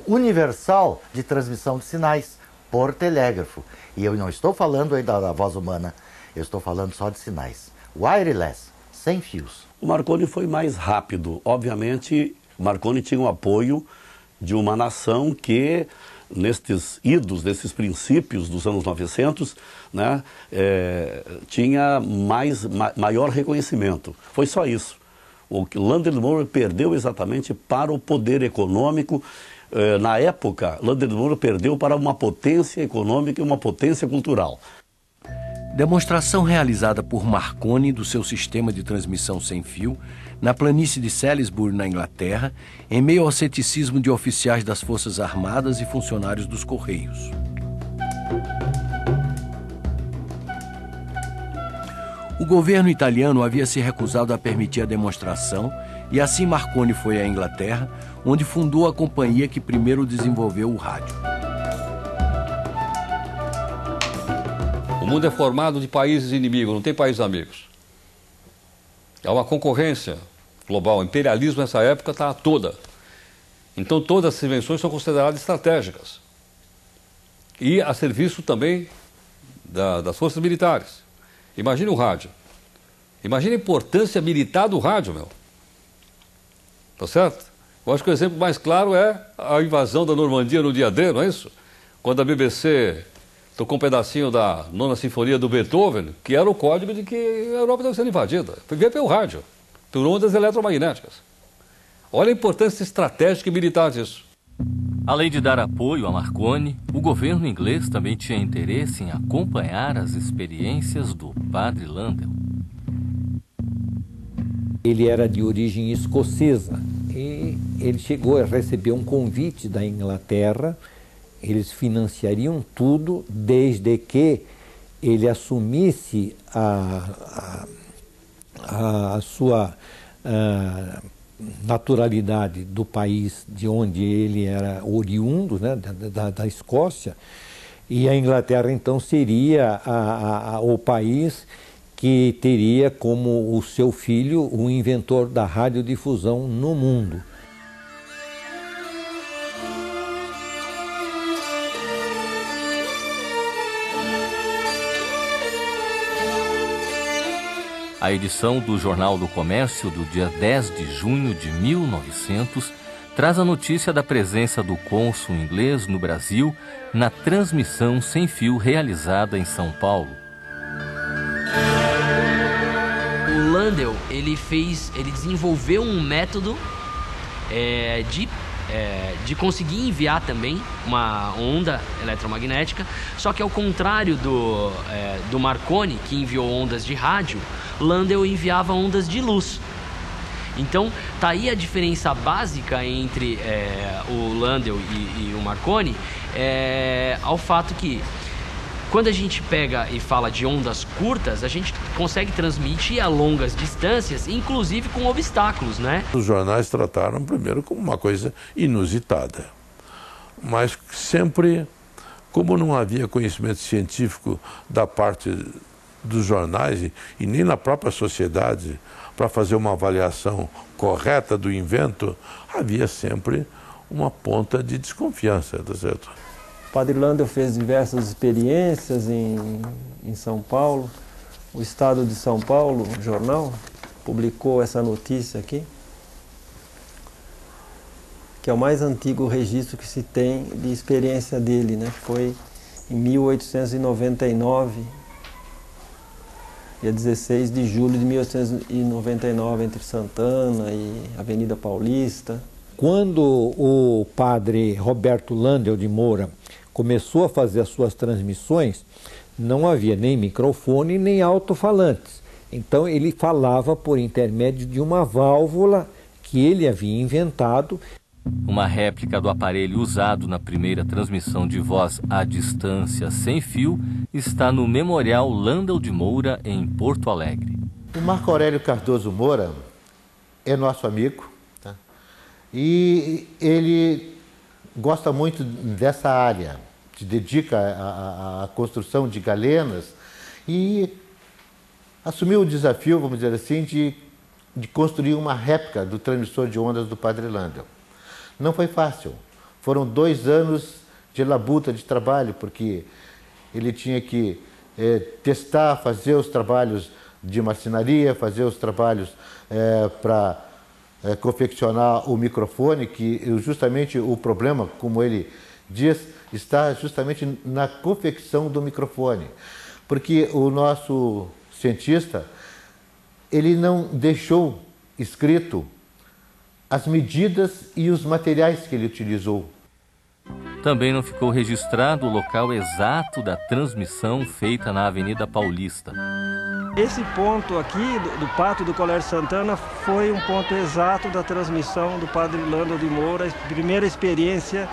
universal de transmissão de sinais por telégrafo. E eu não estou falando aí da voz humana, eu estou falando só de sinais. Wireless, sem fios. O Marconi foi mais rápido. Obviamente, Marconi tinha o apoio de uma nação que, nestes idos, nesses princípios dos anos 900, né, tinha maior reconhecimento. Foi só isso. O London Moore perdeu exatamente para o poder econômico. Na época, London Moore perdeu para uma potência econômica e uma potência cultural. Demonstração realizada por Marconi do seu sistema de transmissão sem fio na planície de Salisbury, na Inglaterra, em meio ao ceticismo de oficiais das Forças Armadas e funcionários dos Correios. O governo italiano havia se recusado a permitir a demonstração e assim Marconi foi à Inglaterra, onde fundou a companhia que primeiro desenvolveu o rádio. O mundo é formado de países inimigos, não tem países amigos. É uma concorrência global. O imperialismo nessa época está toda. Então todas as invenções são consideradas estratégicas. E a serviço também das forças militares. Imagine o rádio. Imagine a importância militar do rádio, meu. Tá certo? Eu acho que o exemplo mais claro é a invasão da Normandia no dia D, não é isso? Quando a BBC tocou um pedacinho da Nona Sinfonia do Beethoven, que era o código de que a Europa deve ser invadida. Veio pelo rádio, por ondas eletromagnéticas. Olha a importância estratégica e militar disso. Além de dar apoio a Marconi, o governo inglês também tinha interesse em acompanhar as experiências do padre Landel. Ele era de origem escocesa e ele chegou a receber um convite da Inglaterra. Eles financiariam tudo desde que ele assumisse a sua naturalidade do país de onde ele era oriundo, né, da Escócia, e a Inglaterra então seria o país que teria como o seu filho o inventor da radiodifusão no mundo. A edição do Jornal do Comércio do dia 10 de junho de 1900 traz a notícia da presença do cônsul inglês no Brasil na transmissão sem fio realizada em São Paulo. O Landel, ele desenvolveu um método de conseguir enviar também uma onda eletromagnética, só que ao contrário do Marconi, que enviou ondas de rádio, Landel enviava ondas de luz. Então, tá aí a diferença básica entre o Landel e o Marconi, ao fato que quando a gente pega e fala de ondas curtas, a gente consegue transmitir a longas distâncias, inclusive com obstáculos, né? Os jornais trataram primeiro como uma coisa inusitada, mas sempre, como não havia conhecimento científico da parte dos jornais e nem na própria sociedade para fazer uma avaliação correta do invento, havia sempre uma ponta de desconfiança, tá certo? O padre Landel fez diversas experiências em São Paulo. O Estado de São Paulo, o jornal, publicou essa notícia aqui. que é o mais antigo registro que se tem de experiência dele, né? Foi em 1899, dia 16 de julho de 1899, entre Santana e Avenida Paulista. Quando o padre Roberto Landel de Moura começou a fazer as suas transmissões, não havia nem microfone nem alto-falantes. Então ele falava por intermédio de uma válvula que ele havia inventado. Uma réplica do aparelho usado na primeira transmissão de voz à distância sem fio está no Memorial Landel de Moura, em Porto Alegre. O Marco Aurélio Cardoso Moura é nosso amigo, tá? E ele gosta muito dessa área, se dedica à construção de galenas e assumiu o desafio, vamos dizer assim, de construir uma réplica do transmissor de ondas do Padre Landel. Não foi fácil. Foram 2 anos de labuta, de trabalho, porque ele tinha que testar, fazer os trabalhos de marcenaria, fazer os trabalhos para confeccionar o microfone, que justamente o problema, como ele diz, está justamente na confecção do microfone. Porque o nosso cientista, ele não deixou escrito as medidas e os materiais que ele utilizou. Também não ficou registrado o local exato da transmissão feita na Avenida Paulista. Esse ponto aqui, do Pátio do Colégio Santana, foi um ponto exato da transmissão do Padre Landel de Moura, a primeira experiência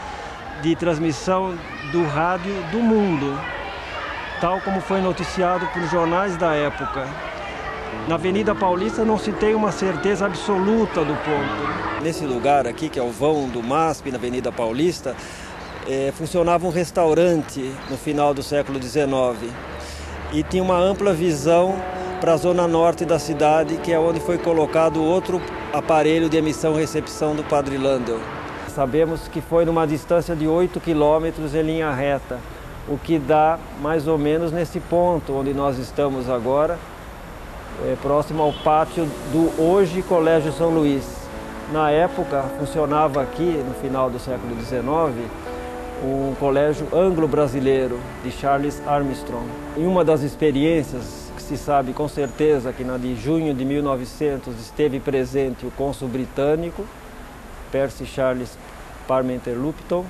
de transmissão do rádio do mundo, tal como foi noticiado por jornais da época. Na Avenida Paulista não se tem uma certeza absoluta do ponto. Nesse lugar aqui, que é o vão do MASP, na Avenida Paulista, funcionava um restaurante no final do século XIX e tinha uma ampla visão para a zona norte da cidade, que é onde foi colocado outro aparelho de emissão e recepção do Padre Landel. Sabemos que foi numa distância de 8 quilômetros em linha reta, o que dá mais ou menos nesse ponto onde nós estamos agora, próximo ao pátio do hoje Colégio São Luís. Na época, funcionava aqui, no final do século XIX, um colégio anglo-brasileiro de Charles Armstrong. Em uma das experiências, que se sabe com certeza que na de junho de 1900 esteve presente o cônsul britânico, Percy Charles Parmenter Lupton,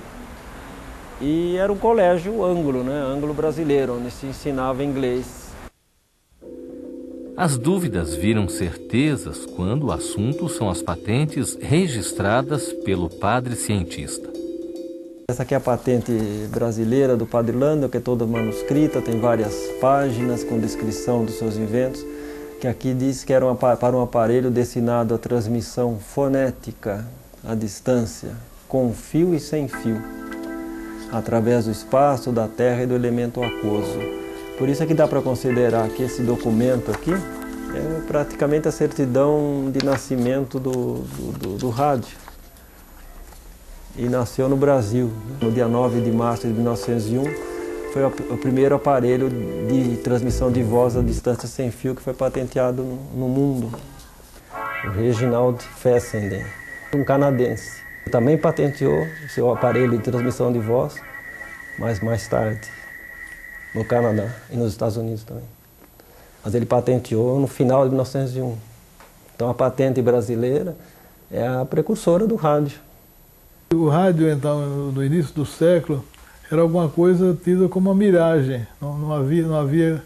e era um colégio anglo, né, anglo-brasileiro, onde se ensinava inglês. As dúvidas viram certezas quando o assunto são as patentes registradas pelo padre cientista. Essa aqui é a patente brasileira do Padre Landel, que é toda manuscrita, tem várias páginas com descrição dos seus inventos, que aqui diz que era para um aparelho destinado à transmissão fonética à distância, com fio e sem fio, através do espaço, da terra e do elemento aquoso. Por isso é que dá para considerar que esse documento aqui é praticamente a certidão de nascimento do rádio. E nasceu no Brasil. No dia 9 de março de 1901, foi o primeiro aparelho de transmissão de voz à distância sem fio que foi patenteado no mundo. O Reginald Fessenden, um canadense. Também patenteou seu aparelho de transmissão de voz, mas mais tarde, no Canadá e nos Estados Unidos também. Mas ele patenteou no final de 1901. Então a patente brasileira é a precursora do rádio. O rádio, então, no início do século, era alguma coisa tida como uma miragem. Não havia,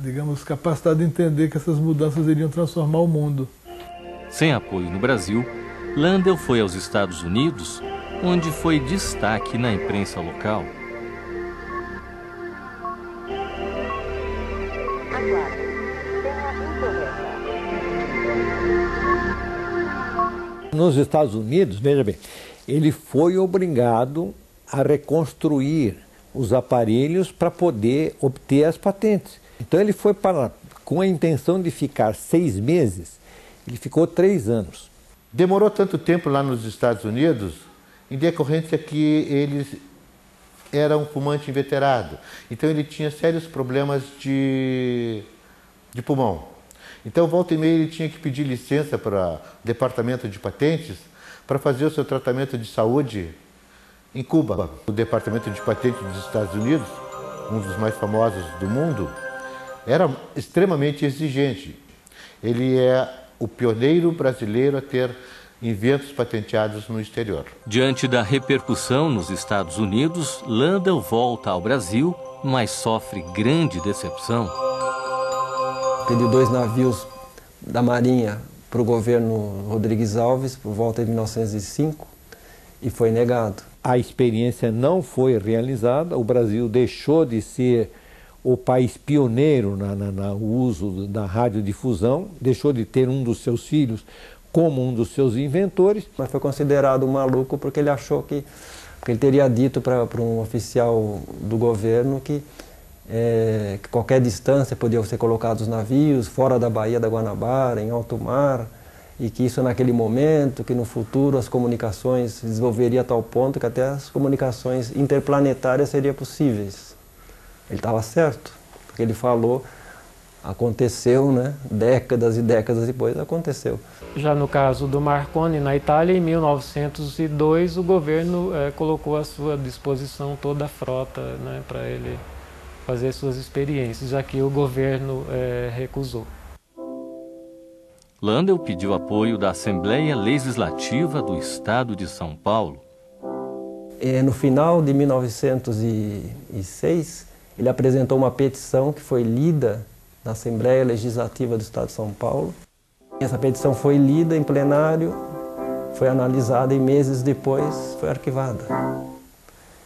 digamos, capacidade de entender que essas mudanças iriam transformar o mundo. Sem apoio no Brasil, Landel foi aos Estados Unidos, onde foi destaque na imprensa local. Nos Estados Unidos, veja bem, ele foi obrigado a reconstruir os aparelhos para poder obter as patentes. Então ele foi para, com a intenção de ficar 6 meses, ele ficou 3 anos. Demorou tanto tempo lá nos Estados Unidos, em decorrência que ele era um fumante inveterado. Então ele tinha sérios problemas de pulmão. Então, volta e meia, ele tinha que pedir licença para o departamento de patentes para fazer o seu tratamento de saúde em Cuba. O Departamento de Patentes dos Estados Unidos, um dos mais famosos do mundo, era extremamente exigente. Ele é o pioneiro brasileiro a ter inventos patenteados no exterior. Diante da repercussão nos Estados Unidos, Landel volta ao Brasil, mas sofre grande decepção. Pediu 2 navios da Marinha para o governo Rodrigues Alves, por volta de 1905, e foi negado. A experiência não foi realizada, o Brasil deixou de ser o país pioneiro no uso da radiodifusão, deixou de ter um dos seus filhos como um dos seus inventores. Mas foi considerado um maluco porque ele achou que ele teria dito para um oficial do governo que qualquer distância podia ser colocado os navios fora da Baía da Guanabara, em alto mar, e que isso naquele momento, que no futuro as comunicações se desenvolveriam a tal ponto que até as comunicações interplanetárias seriam possíveis. Ele estava certo, porque ele falou, aconteceu, né? Décadas e décadas depois aconteceu. Já no caso do Marconi, na Itália, em 1902, o governo colocou à sua disposição toda a frota, né, para ele fazer suas experiências, já que o governo recusou. Landel pediu apoio da Assembleia Legislativa do Estado de São Paulo. No final de 1906, ele apresentou uma petição que foi lida na Assembleia Legislativa do Estado de São Paulo. Essa petição foi lida em plenário, foi analisada e meses depois foi arquivada.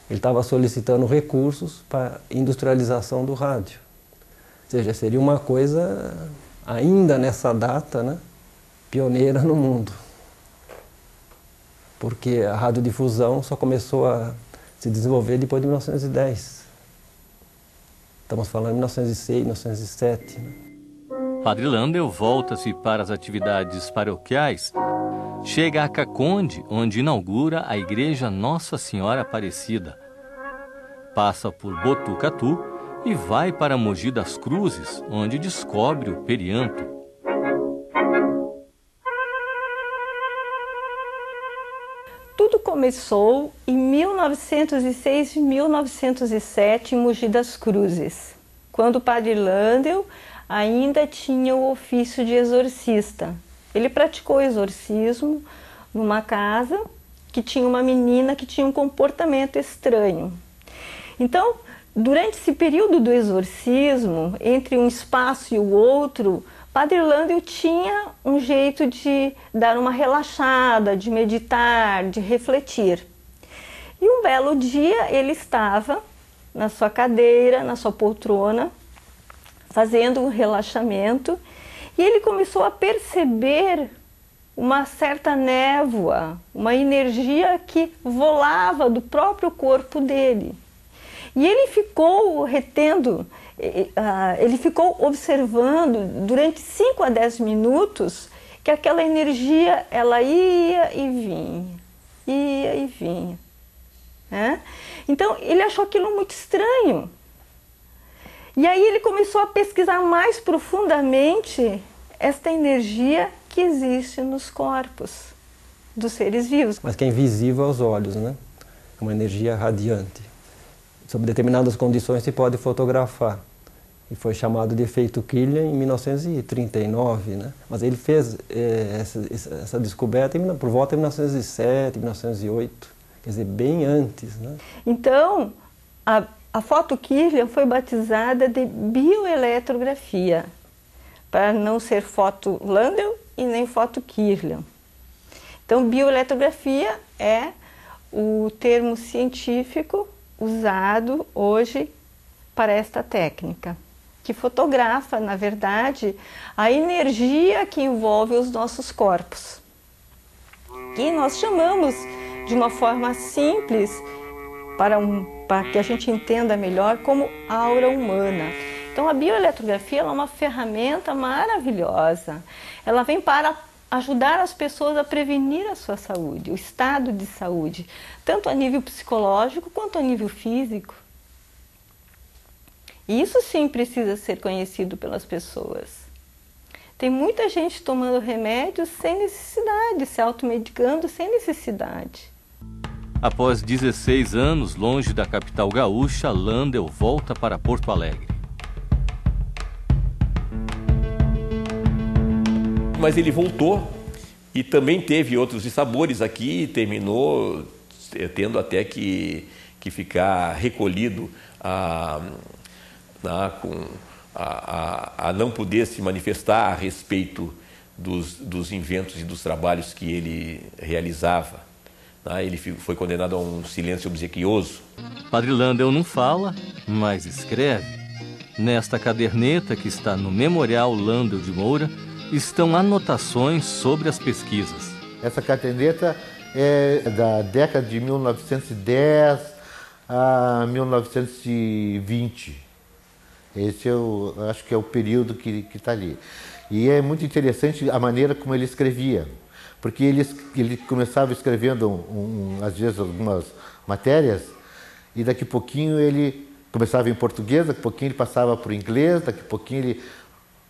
Ele estava solicitando recursos para industrialização do rádio. Ou seja, seria uma coisa, ainda nessa data, né, pioneira no mundo. Porque a radiodifusão só começou a se desenvolver depois de 1910. Estamos falando de 1906, 1907. Né? Padre Landel volta-se para as atividades paroquiais, chega a Caconde, onde inaugura a Igreja Nossa Senhora Aparecida. Passa por Botucatu e vai para Mogi das Cruzes, onde descobre o perianto. Tudo começou em 1906 e 1907 em Mogi das Cruzes, quando o Padre Landel ainda tinha o ofício de exorcista. Ele praticou exorcismo numa casa que tinha uma menina que tinha um comportamento estranho. Então, durante esse período do exorcismo, entre um espaço e o outro, Padre Landel tinha um jeito de dar uma relaxada, de meditar, de refletir. E um belo dia ele estava na sua cadeira, na sua poltrona, fazendo um relaxamento, e ele começou a perceber uma certa névoa, uma energia que volava do próprio corpo dele. E ele ficou retendo, ele ficou observando durante 5 a 10 minutos que aquela energia ela ia e vinha, ia e vinha. Né? Então ele achou aquilo muito estranho. E aí ele começou a pesquisar mais profundamente esta energia que existe nos corpos dos seres vivos. Mas que é invisível aos olhos, né? É uma energia radiante. Sob determinadas condições se pode fotografar. E foi chamado de efeito Kirlian em 1939, né? Mas ele fez essa descoberta por volta de 1907, 1908, quer dizer, bem antes, né? Então, a foto Kirlian foi batizada de bioeletrografia, para não ser foto Landel e nem foto Kirlian. Então, bioeletrografia é o termo científico usado hoje para esta técnica, que fotografa, na verdade, a energia que envolve os nossos corpos, que nós chamamos de uma forma simples, para que a gente entenda melhor, como aura humana. Então a bioeletrografia ela é uma ferramenta maravilhosa. Ela vem para ajudar as pessoas a prevenir a sua saúde, o estado de saúde, tanto a nível psicológico quanto a nível físico. E isso sim precisa ser conhecido pelas pessoas. Tem muita gente tomando remédios sem necessidade, se automedicando sem necessidade. Após 16 anos longe da capital gaúcha, Landel volta para Porto Alegre. Mas ele voltou e também teve outros dissabores aqui e terminou tendo até que ficar recolhido a não poder se manifestar a respeito dos inventos e dos trabalhos que ele realizava. Ele foi condenado a um silêncio obsequioso. Padre Landel não fala, mas escreve. Nesta caderneta que está no Memorial Landel de Moura, estão anotações sobre as pesquisas. Essa caderneta é da década de 1910 a 1920. Esse eu acho que é o período que está ali. E é muito interessante a maneira como ele escrevia, porque ele começava escrevendo, às vezes, algumas matérias, e daqui a pouquinho ele começava em português, daqui a pouquinho ele passava para o inglês, daqui a pouquinho ele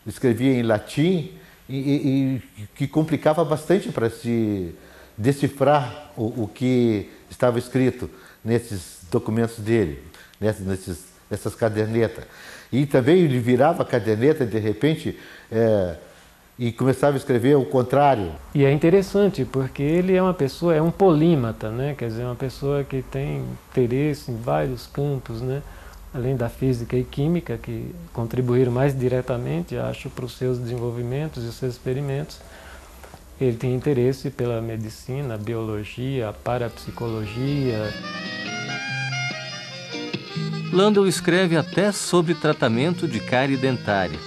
escrevia em latim, e que complicava bastante para se decifrar o que estava escrito nesses documentos dele, nessas cadernetas. E também ele virava a caderneta de repente e começava a escrever o contrário. E é interessante porque ele é uma pessoa, é um polímata, né? Quer dizer, uma pessoa que tem interesse em vários campos, né? Além da física e química, que contribuíram mais diretamente, acho, para os seus desenvolvimentos e os seus experimentos. Ele tem interesse pela medicina, biologia, parapsicologia. Landel escreve até sobre tratamento de cárie dentária.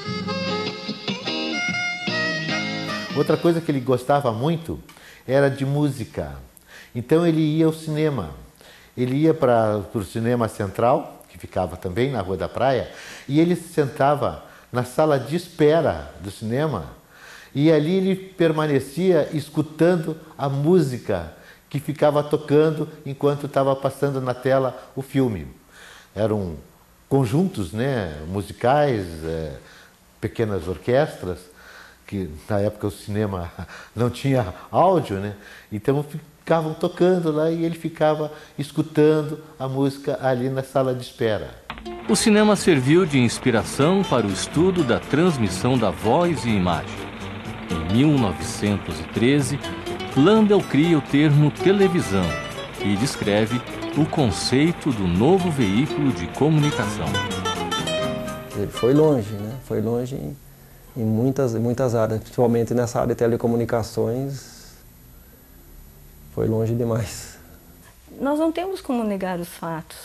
Outra coisa que ele gostava muito era de música. Então ele ia ao cinema. Ele ia para o cinema central, que ficava também na Rua da Praia, e ele se sentava na sala de espera do cinema, e ali ele permanecia escutando a música que ficava tocando enquanto estava passando na tela o filme. Eram conjuntos, né, musicais, pequenas orquestras, que na época o cinema não tinha áudio, né? Então ficavam tocando lá e ele ficava escutando a música ali na sala de espera. O cinema serviu de inspiração para o estudo da transmissão da voz e imagem. Em 1913, Landel cria o termo televisão e descreve o conceito do novo veículo de comunicação. Ele foi longe, né? Foi longe em muitas áreas, principalmente nessa área de telecomunicações. Foi longe demais. Nós não temos como negar os fatos.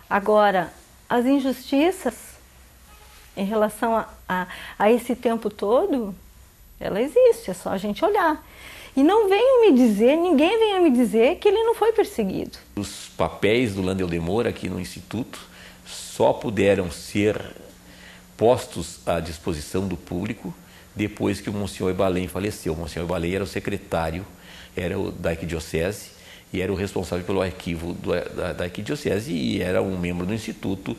Agora, as injustiças em relação a esse tempo todo, ela existe, é só a gente olhar. E não venham me dizer, ninguém venha me dizer que ele não foi perseguido. Os papéis do Landel de Moura aqui no Instituto só puderam ser postos à disposição do público depois que o Monsenhor Ibalém faleceu. O Monsenhor Ibalém era o secretário, era da arquidiocese e era o responsável pelo arquivo da arquidiocese e era um membro do Instituto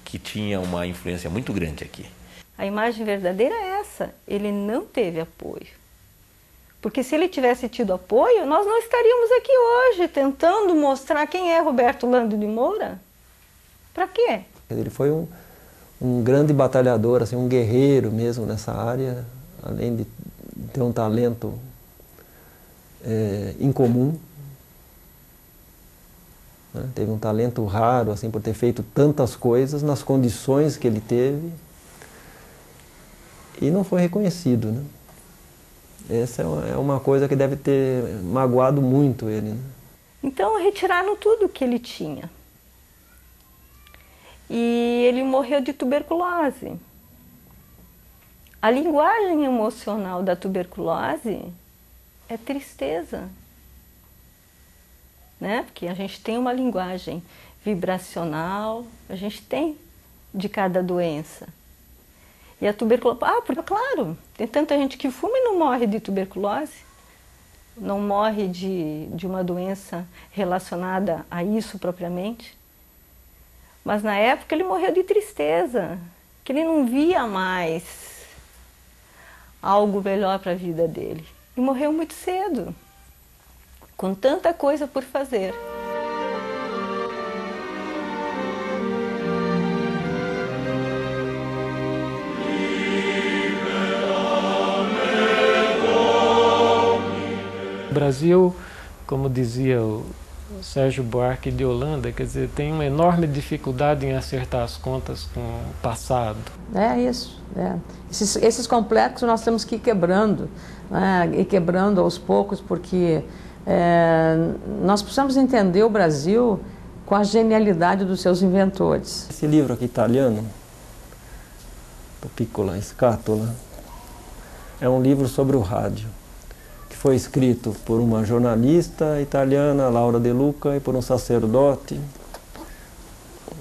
que tinha uma influência muito grande aqui. A imagem verdadeira é essa, ele não teve apoio. Porque se ele tivesse tido apoio, nós não estaríamos aqui hoje tentando mostrar quem é Roberto Landel de Moura. Para quê? Ele foi um grande batalhador, assim, um guerreiro mesmo nessa área, além de ter um talento incomum. Né? Teve um talento raro, assim, por ter feito tantas coisas nas condições que ele teve e não foi reconhecido, né? Essa é uma coisa que deve ter magoado muito ele, né? Então retiraram tudo que ele tinha. E ele morreu de tuberculose. A linguagem emocional da tuberculose é tristeza, né? Porque a gente tem uma linguagem vibracional, a gente tem de cada doença. E a tuberculose, porque, claro, tem tanta gente que fuma e não morre de tuberculose, não morre de uma doença relacionada a isso propriamente. Mas na época ele morreu de tristeza, que ele não via mais algo melhor para a vida dele. E morreu muito cedo, com tanta coisa por fazer. O Brasil, como dizia o Sérgio Buarque de Holanda, quer dizer, tem uma enorme dificuldade em acertar as contas com o passado. É isso. Esses complexos nós temos que ir quebrando, né? E quebrando aos poucos, porque nós precisamos entender o Brasil com a genialidade dos seus inventores. Esse livro aqui italiano, do Piccola Scatola, é um livro sobre o rádio, que foi escrito por uma jornalista italiana, Laura De Luca, e por um sacerdote,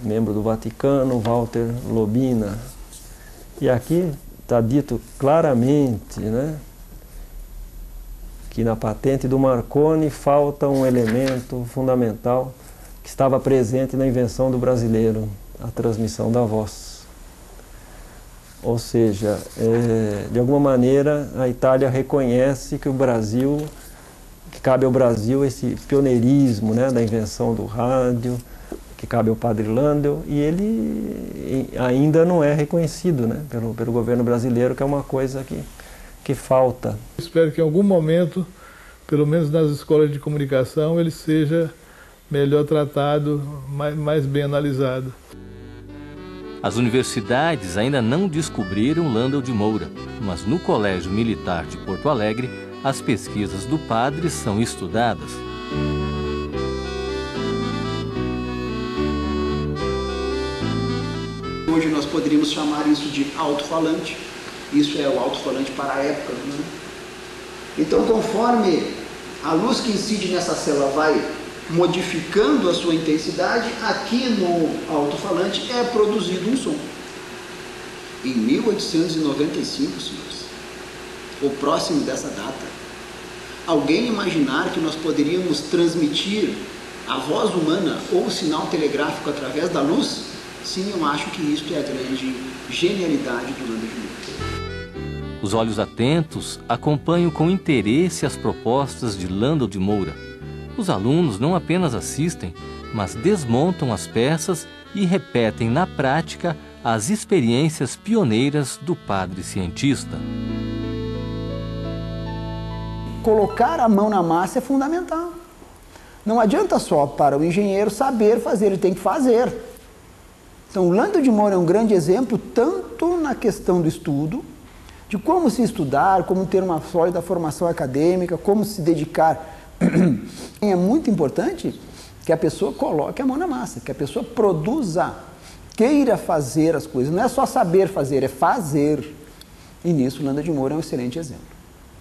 membro do Vaticano, Walter Lobina. E aqui está dito claramente, né, que na patente do Marconi falta um elemento fundamental que estava presente na invenção do brasileiro, a transmissão da voz. Ou seja, de alguma maneira a Itália reconhece que o Brasil, que cabe ao Brasil esse pioneirismo, né, da invenção do rádio, que cabe ao padre Landel, e ele ainda não é reconhecido, né, pelo governo brasileiro, que é uma coisa que falta. Espero que em algum momento, pelo menos nas escolas de comunicação, ele seja melhor tratado, mais bem analisado. As universidades ainda não descobriram Landel de Moura, mas no Colégio Militar de Porto Alegre, as pesquisas do padre são estudadas. Hoje nós poderíamos chamar isso de alto-falante. Isso é o alto-falante para a época, né? Então, conforme a luz que incide nessa célula vai modificando a sua intensidade, aqui no alto-falante é produzido um som. Em 1895, senhores, ou próximo dessa data, alguém imaginar que nós poderíamos transmitir a voz humana ou o sinal telegráfico através da luz? Sim, eu acho que isto é a grande genialidade do Landel de Moura. Os olhos atentos acompanham com interesse as propostas de Landel de Moura. Os alunos não apenas assistem, mas desmontam as peças e repetem na prática as experiências pioneiras do padre cientista. Colocar a mão na massa é fundamental. Não adianta só para o engenheiro saber fazer, ele tem que fazer. Então, o Landel de Moura é um grande exemplo, tanto na questão do estudo, de como se estudar, como ter uma sólida formação acadêmica, como se dedicar. É muito importante que a pessoa coloque a mão na massa, que a pessoa produza, queira fazer as coisas. Não é só saber fazer, é fazer. E nisso, Landel de Moura é um excelente exemplo.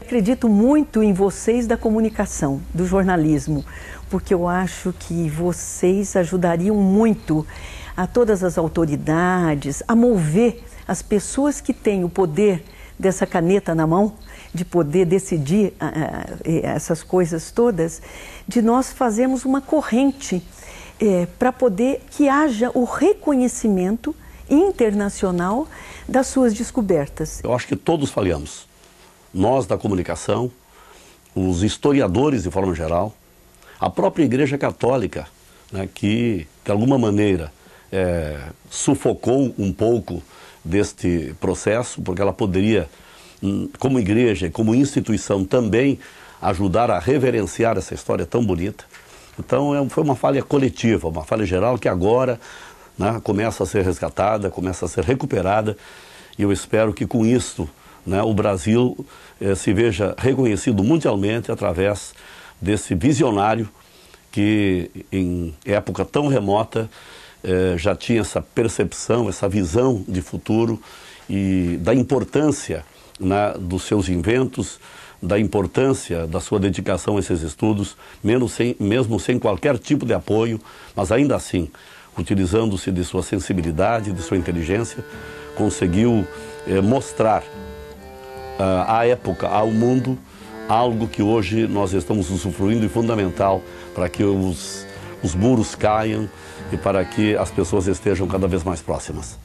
Acredito muito em vocês da comunicação, do jornalismo, porque eu acho que vocês ajudariam muito a todas as autoridades a mover as pessoas que têm o poder dessa caneta na mão, de poder decidir essas coisas todas, de nós fazermos uma corrente para poder que haja o reconhecimento internacional das suas descobertas. Eu acho que todos falhamos. Nós da comunicação, os historiadores de forma geral, a própria Igreja Católica, né, que de alguma maneira sufocou um pouco deste processo, porque ela poderia, como igreja e como instituição, também ajudar a reverenciar essa história tão bonita. Então foi uma falha coletiva, uma falha geral que agora, né, começa a ser resgatada, começa a ser recuperada, e eu espero que com isso, né, o Brasil se veja reconhecido mundialmente através desse visionário que em época tão remota já tinha essa percepção, essa visão de futuro e da importância, né, dos seus inventos, da importância da sua dedicação a esses estudos, mesmo sem qualquer tipo de apoio, mas ainda assim, utilizando-se de sua sensibilidade, de sua inteligência, conseguiu mostrar à época, ao mundo, algo que hoje nós estamos usufruindo e fundamental para que os muros caiam e para que as pessoas estejam cada vez mais próximas.